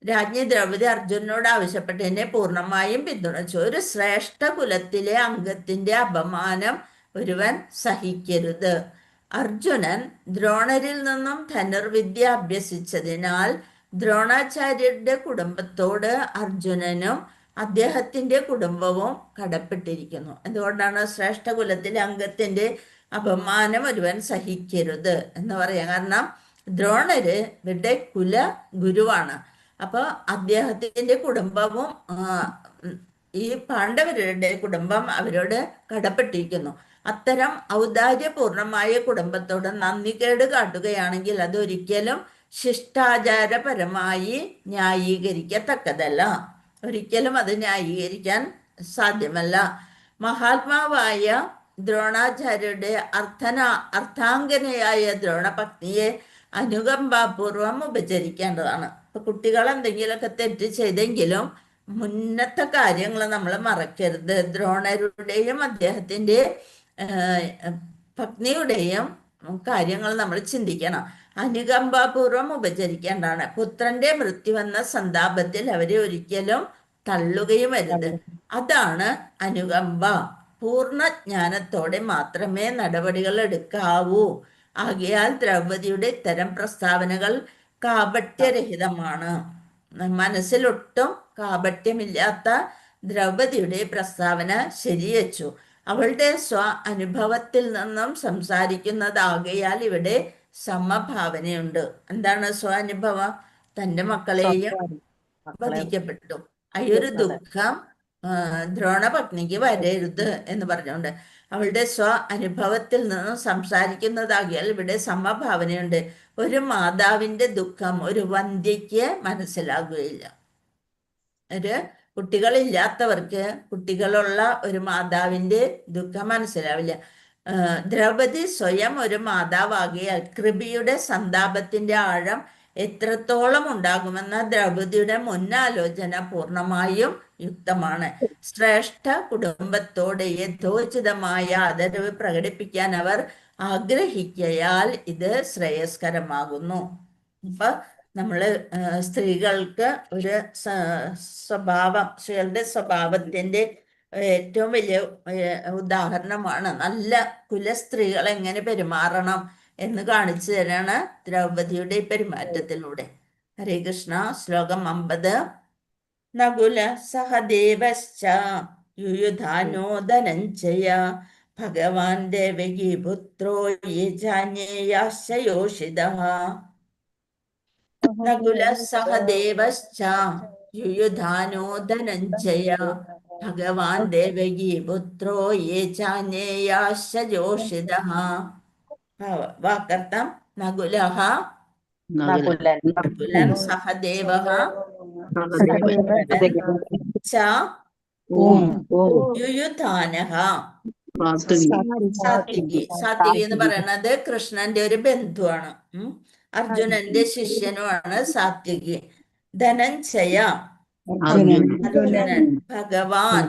രാജ്ഞി ദ്രൗപദി അർജുനനോട് ആവശ്യപ്പെട്ടതിനെ പൂർണ്ണമായും പിന്തുണച്ചു. ഒരു ശ്രേഷ്ഠ കുലത്തിലെ അംഗത്തിന്റെ അപമാനം ഒരുവൻ സഹിക്കരുത്. അർജുനൻ ദ്രോണരിൽ നിന്നും ധനുർവിദ്യ അഭ്യസിച്ചതിനാൽ ദ്രോണാചാര്യരുടെ കുടുംബത്തോട് അർജുനനും അദ്ദേഹത്തിന്റെ കുടുംബവും കടപ്പെട്ടിരിക്കുന്നു. എന്തുകൊണ്ടാണ് ശ്രേഷ്ഠ കുലത്തിലെ അംഗത്തിന്റെ അപമാനം ഒരുവൻ സഹിക്കരുത് എന്ന് പറയാം? കാരണം ദ്രോണര് ഇവരുടെ കുല ഗുരുവാണ്. അപ്പൊ അദ്ദേഹത്തിന്റെ കുടുംബവും ഈ പാണ്ഡവരുടെ കുടുംബം അവരോട് കടപ്പെട്ടിരിക്കുന്നു. അത്തരം ഔദാര്യപൂർണമായ കുടുംബത്തോട് നന്ദികേട് കാട്ടുകയാണെങ്കിൽ അതൊരിക്കലും ശിഷ്ടാചാരപരമായി ന്യായീകരിക്കത്തക്കതല്ല. ഒരിക്കലും അത് ന്യായീകരിക്കാൻ സാധ്യമല്ല. മഹാത്മാവായ ദ്രോണാചാര്യരുടെ അർത്ഥാംഗനയായ ദ്രോണപത്നിയെ അനുകമ്പാപൂർവം ഉപചരിക്കേണ്ടതാണ്. ഇപ്പൊ കുട്ടികൾ എന്തെങ്കിലുമൊക്കെ തെറ്റ് ചെയ്തെങ്കിലും മുന്നത്തെ കാര്യങ്ങൾ നമ്മൾ മറക്കരുത്. ദ്രോണരുടെയും അദ്ദേഹത്തിന്റെ പത്നിയുടെയും കാര്യങ്ങൾ നമ്മൾ ചിന്തിക്കണം. അനുകമ്പാപൂർവം ഉപചരിക്കേണ്ടതാണ്. പുത്രന്റെ മൃത്യു വന്ന സന്താപത്തിൽ അവരെ ഒരിക്കലും തള്ളുകയും അരുത്. അതാണ് അനുകമ്പ. പൂർണ്ണ ജ്ഞാനത്തോടെ മാത്രമേ നടപടികൾ എടുക്കാവൂ. ആകയാൽ ദ്രൗപദിയുടെ ഇത്തരം പ്രസ്താവനകൾ കാപട്യരഹിതമാണ്. മനസ്സിലൊട്ടും കാപട്യമില്ലാത്ത ദ്രൗപദിയുടെ പ്രസ്താവന ശരിവച്ചു. അവളുടെ സ്വ അനുഭവത്തിൽ നിന്നും സംസാരിക്കുന്നതാകയാൽ ഇവിടെ സമഭാവനയുണ്ട്. എന്താണ് സ്വാനുഭവം? തന്റെ മക്കളെയും വധിക്കപ്പെട്ടു. അയ്യൊരു ദുഃഖം ദ്രോണപത്നിക്ക് വരരുത് എന്ന് പറഞ്ഞുകൊണ്ട് അവളുടെ സ്വ അനുഭവത്തിൽ നിന്നും സംസാരിക്കുന്നതാകിയാൽ ഇവിടെ സമഭാവനയുണ്ട്. ഒരു മാതാവിന്റെ ദുഃഖം ഒരു വന്ധ്യയ്ക്ക് മനസ്സിലാകുകയില്ല. ഒരു കുട്ടികളില്ലാത്തവർക്ക് കുട്ടികളുള്ള ഒരു മാതാവിന്റെ ദുഃഖം മനസ്സിലാവില്ല. ദ്രൗപദി സ്വയം ഒരു മാതാവാകിയാൽ കൃപിയുടെ സന്താപത്തിന്റെ ആഴം എത്രത്തോളം ഉണ്ടാകുമെന്ന ദ്രൗപദിയുടെ മുന്നാലോചന പൂർണ്ണമായും യുക്തമാണ്. ശ്രേഷ്ഠ കുടുംബത്തോട് യഥോചിതമായ ആദരവ് പ്രകടിപ്പിക്കാൻ അവർ ആഗ്രഹിക്കയാൽ ഇത് ശ്രേയസ്കരമാകുന്നു. അപ്പൊ നമ്മള് സ്ത്രീകൾക്ക് ഒരു സ്ത്രീകളുടെ സ്വഭാവത്തിന്റെ ഏറ്റവും വലിയ ഉദാഹരണമാണ് നല്ല കുലസ്ത്രീകൾ എങ്ങനെ പെരുമാറണം എന്ന് കാണിച്ചു തരാണ് ദ്രൗപദിയുടെ പെരുമാറ്റത്തിലൂടെ. ഹരേ കൃഷ്ണ. ശ്ലോകം 50. നകുല സഹദേവശ്ച യുയുധാനോ ധനഞ്ജയ ഭഗവാൻ ദേവകി പുത്രോ യേ ജാനേയാശ്ചയോഷിതഃ. നകുല സഹദേവശ്ച യുയുധാനോ ധനഞ്ജയ ഭഗവാൻ ദേവകീ പുത്രോ യേ ചാന്യേയാശ്ച ജോഷിതഃ. വാക്കർത്ഥം നകുലഃ നകുലൻ നകുലൻ സഹദേവഃ ച യുയുധാനഃ. സാത്വികി എന്ന് പറയുന്നത് കൃഷ്ണന്റെ ഒരു ബന്ധുവാണ്. അർജുനന്റെ ശിഷ്യനുമാണ് സാത്വികി. ധനഞ്ജയ അർജുനൻ. ഭഗവാൻ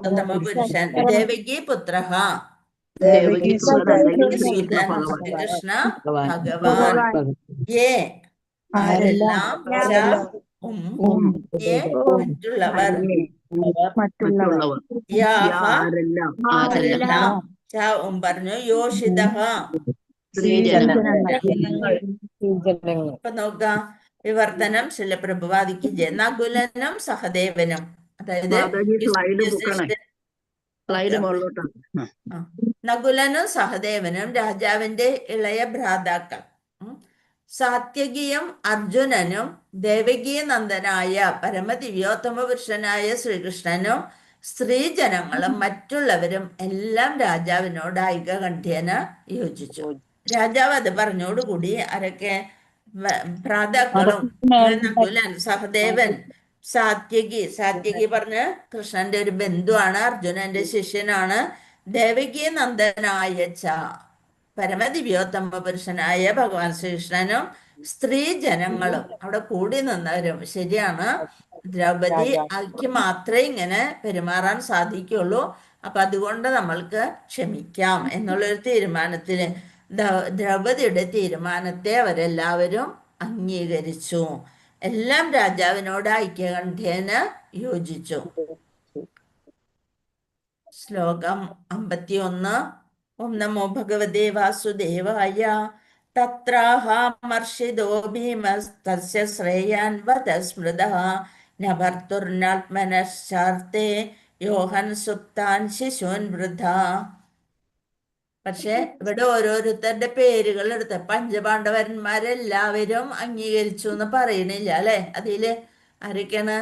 ഉത്തമപുരുഷൻ. ദേവകി പുത്രഃ സുതൻ. കൃഷ്ണ ഭഗവാൻ. യേ ആരെല്ലാം യേ മറ്റുള്ളവർ. യാഹ ആരെല്ലാം പറഞ്ഞു. യോഷിതഃ ഇപ്പൊ നോക്കാം വിവർത്തനം. ശിലപ്രഭുവാദിക്ക് ജയ. നകുലനും സഹദേവനും, അതായത് നകുലനും സഹദേവനും രാജാവിന്റെ ഇളയ ഭ്രാതാക്കൾ. സാത്യകിയും അർജുനനും ദേവകീ നന്ദനായ പരമദിവ്യോത്തമ പുരുഷനായ ശ്രീകൃഷ്ണനും സ്ത്രീജനങ്ങളും മറ്റുള്ളവരും എല്ലാം രാജാവിനോട് ഐകകണ്ഠ്യേന യോജിച്ചു. രാജാവ് അത് പറഞ്ഞോടുകൂടി ആരൊക്കെ? ഭ്രാതാക്കളും നകുലൻ, സഹദേവൻ, സാത്യകി പറഞ്ഞ് കൃഷ്ണന്റെ ഒരു ബന്ധുവാണ്, അർജുനന്റെ ശിഷ്യനാണ്. ദേവകീ നന്ദനായ ച പരമദിവ്യോത്തമ പുരുഷനായ ഭഗവാൻ ശ്രീകൃഷ്ണനും സ്ത്രീജനങ്ങളും അവിടെ കൂടി നിന്നവരും. ശരിയാണ്, ദ്രൗപദിക്ക് മാത്രമേ ഇങ്ങനെ പെരുമാറാൻ സാധിക്കുള്ളൂ. അപ്പൊ അതുകൊണ്ട് നമ്മൾക്ക് ക്ഷമിക്കാം എന്നുള്ളൊരു തീരുമാനത്തില് ദ്രൗപദിയുടെ തീരുമാനത്തെ അവരെല്ലാവരും അംഗീകരിച്ചു. എല്ലാം രാജാവിനോട് ഐക്യകണ്ഠ്യേന യോജിച്ചു. ശ്ലോകം 51. ഓം നമോ ഭഗവതേ വാസുദേവായ. തത്രാഹമർഷിതോ ഭീമസ്തസ്യ ശ്രേയാൻ വദ സ്മൃതഃ ന ഭർത്തുർനാത്മനശ്ചാർത്തേ യോഹൻ സുപ്താൻ ശിശൂൻ വൃഥാ. പക്ഷെ ഇവിടെ ഓരോരുത്തരുടെ പേരുകൾ എടുത്ത പഞ്ചപാണ്ഡവന്മാരെല്ലാവരും അംഗീകരിച്ചു എന്ന് പറയണില്ല അല്ലെ. അതില് ആരൊക്കെയാണ്?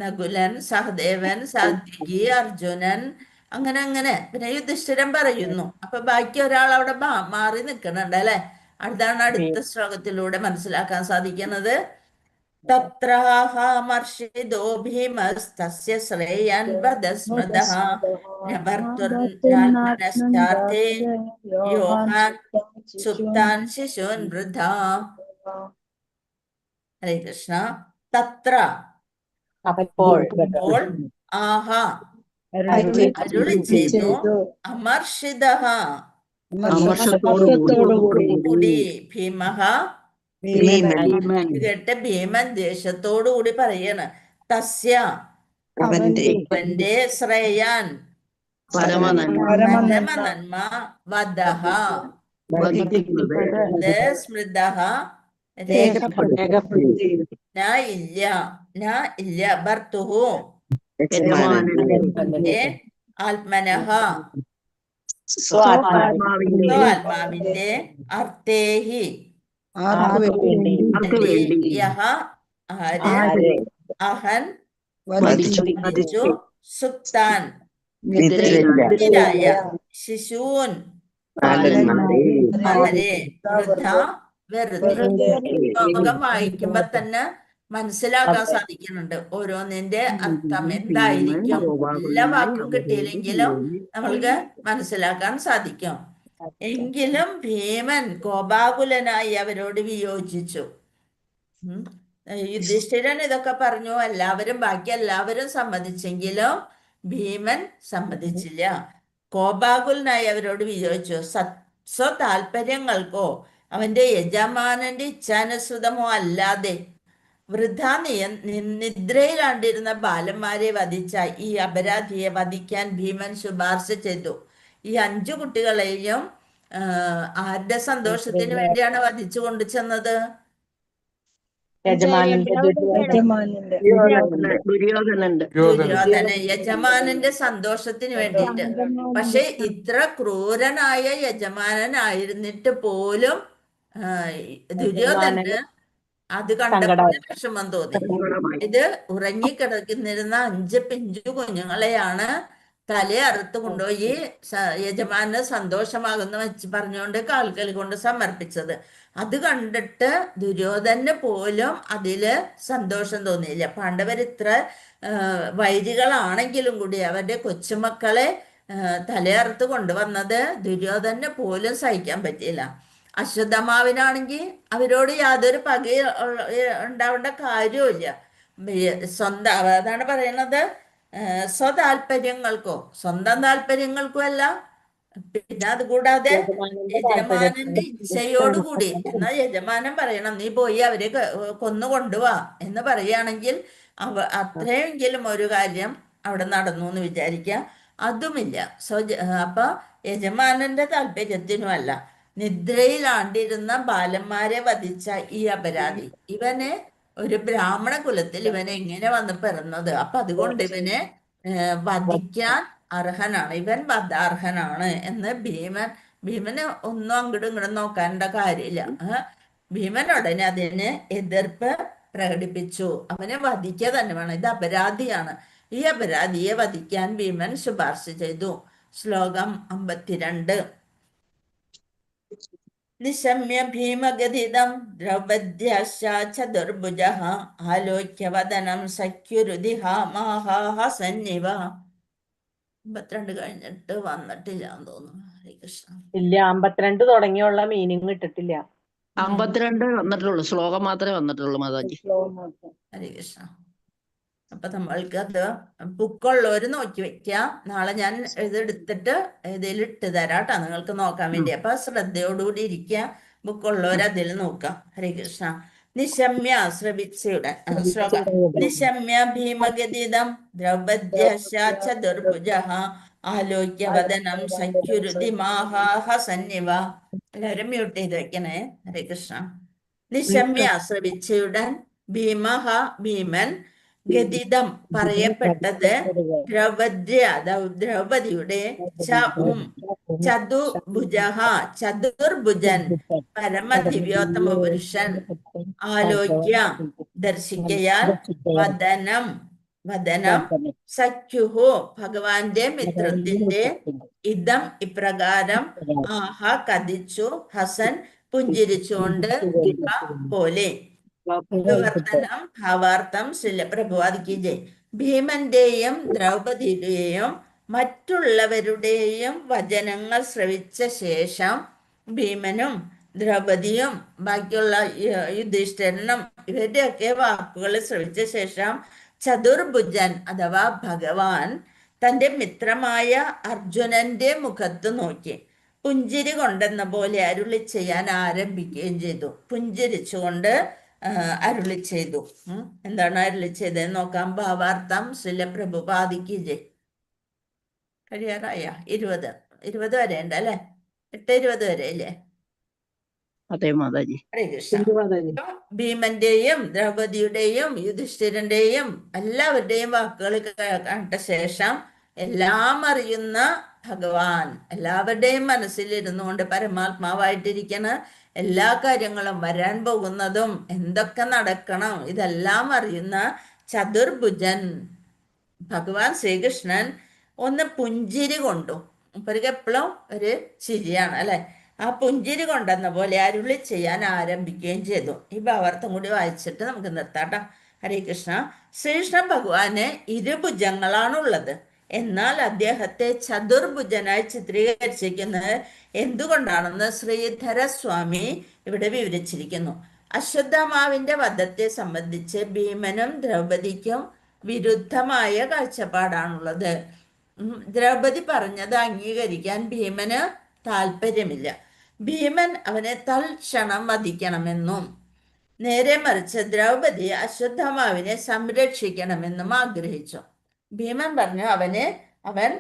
നകുലൻ, സഹദേവൻ, സാത്വികി, അർജുനൻ, അങ്ങനെ. പിന്നെ യുധിഷ്ഠിരൻ പറയുന്നു. അപ്പൊ ബാക്കി ഒരാൾ അവിടെ മാറി നിൽക്കുന്നുണ്ട് അല്ലെ. അതാണ് അടുത്ത ശ്ലോകത്തിലൂടെ മനസ്സിലാക്കാൻ സാധിക്കുന്നത്. തത്രാഹമർഷിതോ ഭീമസ്തസ്യ ശ്രേയാൻ വദ സ്മൃതഃ ന ഭർത്തുർനാത്മനശ്ചാർത്തേ യോഹാൻ സുപ്താൻ ശിശൂൻ വൃഥാ. ഹരേ കൃഷ്ണ. തത്ര അപ്പോൾ ആഹ അരുളി ചെയ്തു. അമർഷിതഃ കൂടി. ഭീമഃ കേട്ട് ഭീമൻ ദേശത്തോടുകൂടി പറയാണ്. തസ്യ അവന്റെ ശ്രേയാൻ പരമനന്മ വദഃ സ്മൃതഃ ഇല്ല ഭർത്തുഹു ആത്മനഃ ആത്മാവിന്റെ അർത്ഥേഹി യഹ ആര് അഹൻ വധിച്ചു സുപ്താൻ ശിശൂൻ അവരെ വെറുതെ. ലോകം വായിക്കുമ്പോ തന്നെ മനസ്സിലാക്കാൻ സാധിക്കുന്നുണ്ട് ഓരോന്നിന്റെ അർത്ഥം എന്തായിരിക്കും. എല്ലാ വാക്കും കിട്ടിയില്ലെങ്കിലും നമ്മൾക്ക് മനസ്സിലാക്കാൻ സാധിക്കും. എങ്കിലും ഭീമൻ കോപാകുലനായി അവരോട് വിയോജിച്ചു. യുധിഷ്ഠിരൻ ഇതൊക്കെ പറഞ്ഞു, ബാക്കി എല്ലാവരും സമ്മതിച്ചെങ്കിലും ഭീമൻ സമ്മതിച്ചില്ല. കോപാകുലനായി അവരോട് വിയോജിച്ചു. സ്വതാൽപര്യങ്ങൾക്കോ അവന്റെ യജമാനന്റെ ഇച്ഛാനുസൃതമോ അല്ലാതെ വൃഥാ നിദ്രയിലാണ്ടിരുന്ന ബാലന്മാരെ വധിച്ച ഈ അപരാധിയെ വധിക്കാൻ ഭീമൻ ശുപാർശ ചെയ്തു. ഈ 5 കുട്ടികളെയും ആരുടെ സന്തോഷത്തിന് വേണ്ടിയാണ് വധിച്ചു കൊണ്ടു ചെന്നത്? ദുര്യോധന യജമാനന്റെ സന്തോഷത്തിന് വേണ്ടിയിട്ട്. പക്ഷെ ഇത്ര ക്രൂരനായ യജമാനനായിരുന്നിട്ട് പോലും ദുര്യോധനന് അത് കണ്ടപ്പോൾ സങ്കടമായി. വിഷമം തോന്നി. സങ്കടമായി. ഇത് ഉറങ്ങിക്കിടക്കുന്നിരുന്ന 5 പിഞ്ചു കുഞ്ഞുങ്ങളെയാണ് തലയറുത്ത് കൊണ്ടുപോയി യജമാന് സന്തോഷമാകുന്ന വെച്ച് പറഞ്ഞുകൊണ്ട് കാൽക്കൽ കൊണ്ട് സമർപ്പിച്ചത്. അത് കണ്ടിട്ട് ദുര്യോധനന് പോലും അതില് സന്തോഷം തോന്നിയില്ല. പാണ്ഡവർ ഇത്ര വൈരികളാണെങ്കിലും കൂടി അവരുടെ കൊച്ചുമക്കളെ തലയറുത്ത് കൊണ്ടുവന്നത് ദുര്യോധനന് പോലും സഹിക്കാൻ പറ്റിയില്ല. അശ്വത്ഥമാവിനാണെങ്കിൽ അവരോട് യാതൊരു പക ഉണ്ടാവേണ്ട കാര്യമില്ല. സ്വന്തം അതാണ് പറയുന്നത്, സ്വതാല്പര്യങ്ങൾക്കോ സ്വന്തം താല്പര്യങ്ങൾക്കും അല്ല. പിന്നെ അതുകൂടാതെ യജമാനന്റെ ഇച്ഛയോടുകൂടി. എന്നാൽ യജമാനൻ പറയണം നീ പോയി അവരെ കൊന്നു കൊണ്ടുവാ എന്ന് പറയുകയാണെങ്കിൽ അത്രയെങ്കിലും ഒരു കാര്യം അവിടെ നടന്നു എന്ന് വിചാരിക്കുക. അതുമില്ല. അപ്പൊ യജമാനന്റെ താല്പര്യത്തിനുമല്ല. നിദ്രയിലാണ്ടിരുന്ന ബാലന്മാരെ വധിച്ച ഈ അപരാധി, ഇവനെ ഒരു ബ്രാഹ്മണ കുലത്തിൽ ഇവൻ എങ്ങനെ വന്ന് പിറന്നത്? അപ്പൊ അതുകൊണ്ട് ഇവനെ വധിക്കാൻ അർഹനാണ്, ഇവൻ വധാർഹനാണ് എന്ന് ഭീമന് ഒന്നും അങ്ങോട്ടും ഇങ്ങോട്ടും നോക്കാനുള്ള കാര്യമില്ല. ഭീമൻ ഉടനെ അതിന് എതിർപ്പ് പ്രകടിപ്പിച്ചു. അവനെ വധിക്കുക തന്നെ വേണം, ഇത് അപരാധിയാണ്. ഈ അപരാധിയെ വധിക്കാൻ ഭീമൻ ശുപാർശ ചെയ്തു. ശ്ലോകം 52. നിശമ്യ ഭീമഗതിദം ദ്രൗപദ്യാശ്ചതുർഭുജഃ ആലോക്യവദനം സഖ്യുരുദിഹാമാഹാഹ സന്നിവ. 52 കഴിഞ്ഞിട്ട് വന്നിട്ടില്ല എന്ന് തോന്നുന്നു. ഹരേ കൃഷ്ണ. ഇല്ല, 52 തുടങ്ങിയുള്ള മീനിങ് ഇട്ടിട്ടില്ല. 52 വന്നിട്ടുള്ളൂ, ശ്ലോകം മാത്രമേ വന്നിട്ടുള്ളൂ മാതാജി. ഹരേ കൃഷ്ണ. അപ്പൊ നമ്മൾക്ക് അത് ബുക്കുള്ളവര് നോക്കി വെക്കുക. നാളെ ഞാൻ ഇതെടുത്തിട്ട് ഇതിൽ ഇട്ട് തരാട്ടോ നിങ്ങൾക്ക് നോക്കാൻ വേണ്ടി. അപ്പൊ ശ്രദ്ധയോടുകൂടി ഇരിക്കുക. ബുക്കുള്ളവർ അതിൽ നോക്കാം. ഹരേ കൃഷ്ണ. നിശമ്യ ശ്രവിച്ചയുടെ ശ്ലോകം. നിശമ്യ ഭീമഗതിദം ദ്രൗപദ്യാശ്ചതുർഭുജഃ ആലോക്യവദനം സഖ്യുരുദിമാഹാഹ സന്നിവ. എല്ലാവരും മ്യൂട്ട് ചെയ്ത് വെക്കണേ. ഹരേ കൃഷ്ണ. നിശമ്യ ശ്രവിച്ചയുടൻ ഭീമഹ ഭീമൻ ഗതിദം പറയപ്പെട്ടത് ദ്രൗപദിയുടെ ചതുർഭുജഃ ചതുർഭുജൻ പരമദിവ്യോത്തമ പുരുഷൻ ആലോക്യ ദർശിക്കയാൽ വദനം സഖ്യുഹു ഭഗവാന്റെ മിത്രത്തിന്റെ ഇതം ഇപ്രകാരം ആഹ കഥിച്ചു ഹസൻ പുഞ്ചിരിച്ചുകൊണ്ട് പോലെ. വിവർത്തനം ഭാവാർത്ഥം ശ്രീല പ്രഭുവാദിക്ക് ജയ്. ഭീമന്റെയും ദ്രൗപദിയുടെയും മറ്റുള്ളവരുടെയും വചനങ്ങൾ ശ്രവിച്ച ശേഷം ഭീമനും ദ്രൗപദിയും ബാക്കിയുള്ള യുധിഷ്ഠിരനും ഇവരുടെയൊക്കെ വാക്കുകൾ ശ്രവിച്ച ശേഷം ചതുർഭുജൻ അഥവാ ഭഗവാൻ തന്റെ മിത്രമായ അർജുനന്റെ മുഖത്ത് നോക്കി പുഞ്ചിരി കൊണ്ടെന്ന പോലെ അരുളി ചെയ്യാൻ ആരംഭിക്കുകയും ചെയ്തു. പുഞ്ചിരിച്ചുകൊണ്ട് അരുളി ചെയ്തു. എന്താണ് അരുളി ചെയ്തതെന്ന് നോക്കാം. ഭാവാർത്ഥം ശ്രീല പ്രഭുപാദിക്ക് ജയ്. കഴിയാറായ 20 വരെ ഉണ്ട് അല്ലെ? 8:20 വരെ അല്ലേ? അതെ മാതാജി. ഹരേ കൃഷ്ണ. ഭീമന്റെയും ദ്രൗപദിയുടെയും യുധിഷ്ഠിരന്റെയും എല്ലാവരുടെയും വാക്കുകൾ കേട്ട ശേഷം എല്ലാം അറിയുന്ന ഭഗവാൻ എല്ലാവരുടെയും മനസ്സിലിരുന്നു കൊണ്ട് പരമാത്മാവായിട്ടിരിക്കണ എല്ലാ കാര്യങ്ങളും വരാൻ പോകുന്നതും എന്തൊക്കെ നടക്കണം ഇതെല്ലാം അറിയുന്ന ചതുർഭുജൻ ഭഗവാൻ ശ്രീകൃഷ്ണൻ ഒന്ന് പുഞ്ചിരി കൊണ്ടു. ഇവർക്ക് എപ്പോഴും ഒരു ചിരിയാണ് അല്ലെ? ആ പുഞ്ചിരി കൊണ്ടെന്ന പോലെ അരുളി ചെയ്യാൻ ആരംഭിക്കുകയും ചെയ്തു. ഈ ഭാവാർത്ഥം കൂടി വായിച്ചിട്ട് നമുക്ക് നിർത്താട്ടോ. ഹരേ കൃഷ്ണ. ശ്രീകൃഷ്ണ ഭഗവാന് ഇരുഭുജങ്ങളാണുള്ളത്. എന്നാൽ അദ്ദേഹത്തെ ചതുർഭുജനായി ചിത്രീകരിച്ചിരിക്കുന്നത് എന്തുകൊണ്ടാണെന്ന് ശ്രീധര സ്വാമി ഇവിടെ വിവരിച്ചിരിക്കുന്നു. അശ്വത്ഥമാവിന്റെ വധത്തെ സംബന്ധിച്ച് ഭീമനും ദ്രൗപദിക്കും വിരുദ്ധമായ കാഴ്ചപ്പാടാണുള്ളത്. ദ്രൗപദി പറഞ്ഞത് അംഗീകരിക്കാൻ ഭീമന് താല്പര്യമില്ല. ഭീമൻ അവനെ തൽക്ഷണം വധിക്കണമെന്നും നേരെ മറിച്ച് ദ്രൗപദി അശ്വത്ഥമാവിനെ സംരക്ഷിക്കണമെന്നും ആഗ്രഹിച്ചു. ഭീമൻ പറഞ്ഞു അവൻ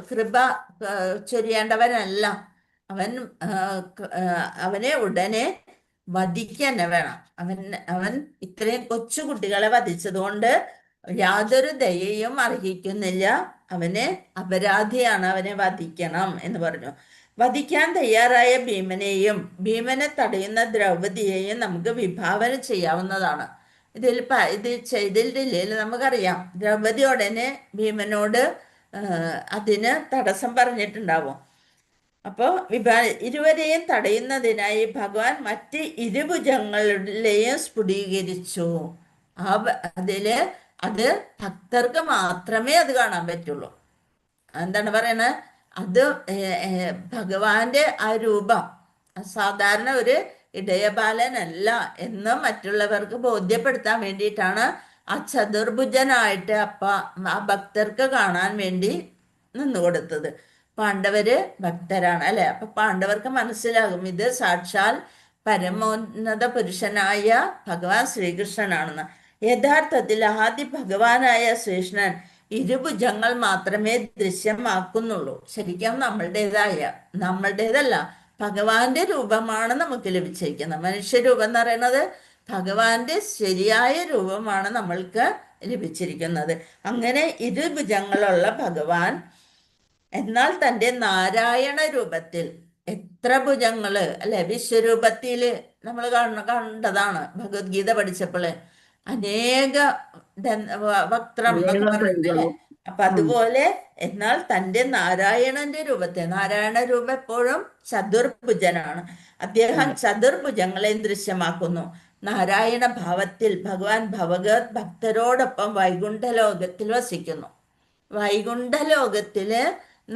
കൃപ ചൊരിയേണ്ടവനല്ല, അവനെ ഉടനെ വധിക്കാൻ വേണം. അവൻ ഇത്രയും കൊച്ചു കുട്ടികളെ വധിച്ചതുകൊണ്ട് യാതൊരു ദയയും അർഹിക്കുന്നില്ല, അവനെ അപരാധിയാണ്, അവനെ വധിക്കണം എന്ന് പറഞ്ഞു. വധിക്കാൻ തയ്യാറായ ഭീമനെയും ഭീമനെ തടയുന്ന ദ്രൗപദിയെയും നമുക്ക് വിഭാവന ചെയ്യാവുന്നതാണ്. ഇത് ചെയ്തിട്ടില്ലെങ്കിൽ നമുക്കറിയാം, ദ്രൗപദി ഉടനെ ഭീമനോട് അതിന് തടസ്സം പറഞ്ഞിട്ടുണ്ടാവും. അപ്പോൾ ഇരുവരെയും തടയുന്നതിനായി ഭഗവാൻ മറ്റ് ഇരുഭുജങ്ങളിലെയും സ്ഫുടീകരിച്ചു. അത് ഭക്തർക്ക് മാത്രമേ അത് കാണാൻ പറ്റുള്ളൂ. എന്താണ് പറയണത്? അത് ഭഗവാന്റെ ആ രൂപം സാധാരണ ഒരു ഇടയബാലനല്ല എന്ന് മറ്റുള്ളവർക്ക് ബോധ്യപ്പെടുത്താൻ വേണ്ടിയിട്ടാണ് ആ ചതുർഭുജനായിട്ട് ആ ഭക്തർക്ക് കാണാൻ വേണ്ടി നിന്നുകൊടുത്തത്. പാണ്ഡവര് ഭക്തരാണ് അല്ലെ? അപ്പൊ പാണ്ഡവർക്ക് മനസ്സിലാകും ഇത് സാക്ഷാൽ പരമോന്നത പുരുഷനായ ഭഗവാൻ ശ്രീകൃഷ്ണനാണെന്ന്. യഥാർത്ഥത്തിൽ ആദ്യ ഭഗവാനായ ശ്രീകൃഷ്ണൻ ഇരുഭുജങ്ങൾ മാത്രമേ ദൃശ്യമാക്കുന്നുള്ളൂ. ശരിക്കും നമ്മളുടേതല്ല, ഭഗവാന്റെ രൂപമാണ് നമുക്ക് ലഭിച്ചിരിക്കുന്നത്. മനുഷ്യരൂപം എന്ന് പറയുന്നത് ഭഗവാന്റെ ശരിയായ രൂപമാണ് നമ്മൾക്ക് ലഭിച്ചിരിക്കുന്നത്. അങ്ങനെ ഇരുഭുജങ്ങളുള്ള ഭഗവാൻ എന്നാൽ തൻ്റെ നാരായണ രൂപത്തിൽ എത്ര ഭുജങ്ങള് അല്ലെ? വിശ്വരൂപത്തില് നമ്മൾ കണ്ടതാണ് ഭഗവത്ഗീത പഠിച്ചപ്പോൾ അനേക വക്രം എന്നൊക്കെ പറഞ്ഞില്ലേ? അപ്പൊ അതുപോലെ എന്നാൽ തൻ്റെ നാരായണന്റെ രൂപത്തെ, നാരായണ രൂപം എപ്പോഴും ചതുർഭുജനാണ്. അദ്ദേഹം ചതുർഭുജങ്ങളെയും ദൃശ്യമാക്കുന്നു. നാരായണ ഭാവത്തിൽ ഭഗവാൻ ഭക്തരോടൊപ്പം വൈകുണ്ഠലോകത്തിൽ വസിക്കുന്നു. വൈകുണ്ഠലോകത്തില്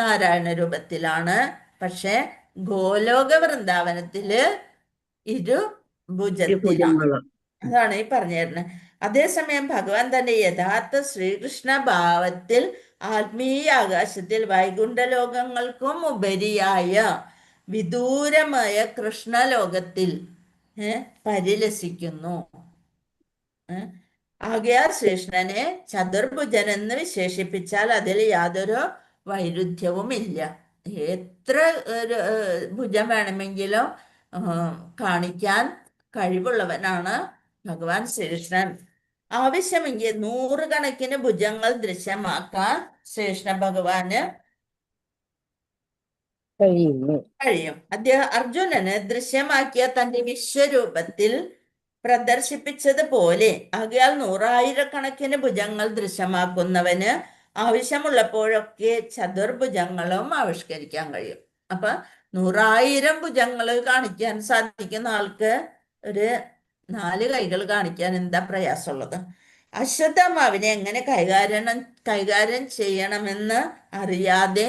നാരായണ രൂപത്തിലാണ്, പക്ഷെ ഗോലോക വൃന്ദാവനത്തില് ഇരുഭുജത്തിലാണ്. അതാണ് ഈ പറഞ്ഞു തരുന്നത്. അതേസമയം ഭഗവാൻ തന്റെ യഥാർത്ഥ ശ്രീകൃഷ്ണ ഭാവത്തിൽ ആത്മീയ ആകാശത്തിൽ വൈകുണ്ഠലോകങ്ങൾക്കും ഉപരിയായ വിദൂരമായ കൃഷ്ണലോകത്തിൽ പരിലസിക്കുന്നു. ആകയാൽ ശ്രീകൃഷ്ണനെ ചതുർഭുജൻ എന്ന് വിശേഷിപ്പിച്ചാൽ അതിൽ യാതൊരു വൈരുദ്ധ്യവുമില്ല. എത്ര ഭുജം വേണമെങ്കിലും കാണിക്കാൻ കഴിവുള്ളവനാണ് ഭഗവാൻ ശ്രീകൃഷ്ണൻ. ആവശ്യമെങ്കിൽ 100 കണക്കിന് ഭുജങ്ങൾ ദൃശ്യമാക്കാൻ ശ്രീകൃഷ്ണ ഭഗവാന് കഴിയും. അർജുനന് ദൃശ്യമാക്കിയ തന്റെ വിശ്വരൂപത്തിൽ പ്രദർശിപ്പിച്ചതുപോലെ ആകയാൽ 100,000 ഭുജങ്ങൾ ദൃശ്യമാക്കുന്നവന് ആവശ്യമുള്ളപ്പോഴൊക്കെ ചതുർഭുജങ്ങളും ആവിഷ്കരിക്കാൻ കഴിയും. അപ്പൊ 100,000 ഭുജങ്ങൾ കാണിക്കാൻ സാധിക്കുന്ന ആൾക്ക് ഒരു 4 കൈകൾ കാണിക്കാൻ എന്താ പ്രയാസമുള്ളത്? അശ്വത്ഥമാവിനെ എങ്ങനെ കൈകാര്യം ചെയ്യണമെന്ന് അറിയാതെ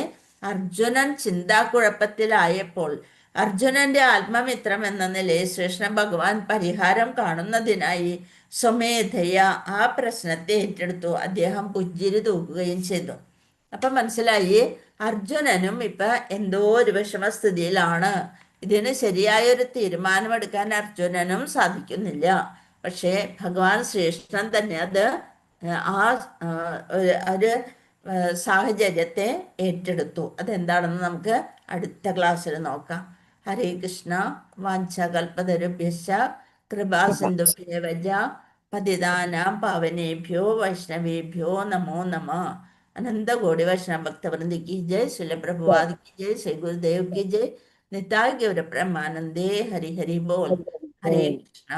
അർജുനൻ ചിന്താക്കുഴപ്പത്തിലായപ്പോൾ അർജുനന്റെ ആത്മമിത്രം എന്ന നിലയിൽ ശ്രീകൃഷ്ണ ഭഗവാൻ പരിഹാരം കാണുന്നതിനായി സ്വമേധയ ആ പ്രശ്നത്തെ ഏറ്റെടുത്തു. അദ്ദേഹം പുഞ്ചിരി തൂക്കുകയും ചെയ്തു. അപ്പൊ മനസ്സിലായി, അർജുനനും ഇപ്പൊ എന്തോ ഒരു വിഷമസ്ഥിതിയിലാണ്. ഇതിന് ശരിയായൊരു തീരുമാനമെടുക്കാൻ അർജുനനും സാധിക്കുന്നില്ല. പക്ഷേ ഭഗവാൻ ശ്രീകൃഷ്ണൻ തന്നെ അത് ഒരു സാഹചര്യത്തെ ഏറ്റെടുത്തു. അതെന്താണെന്ന് നമുക്ക് അടുത്ത ക്ലാസ്സിൽ നോക്കാം. ഹരേ കൃഷ്ണ. വാഞ്ചകൽപതരുഭ്യശ്ച കൃപാസിന്ധുഭ്യേവ പതിതാനാം പാവനേഭ്യോ വൈഷ്ണവേഭ്യോ നമോ നമഃ. अनंत वैष्णव भक्तवृंद की जय, श्रील प्रभुपाद की जय, श्री गुरुदेव की जय, निताय गौर ब्रह्मानंदे। हरि हरि बोल। हरे कृष्णा।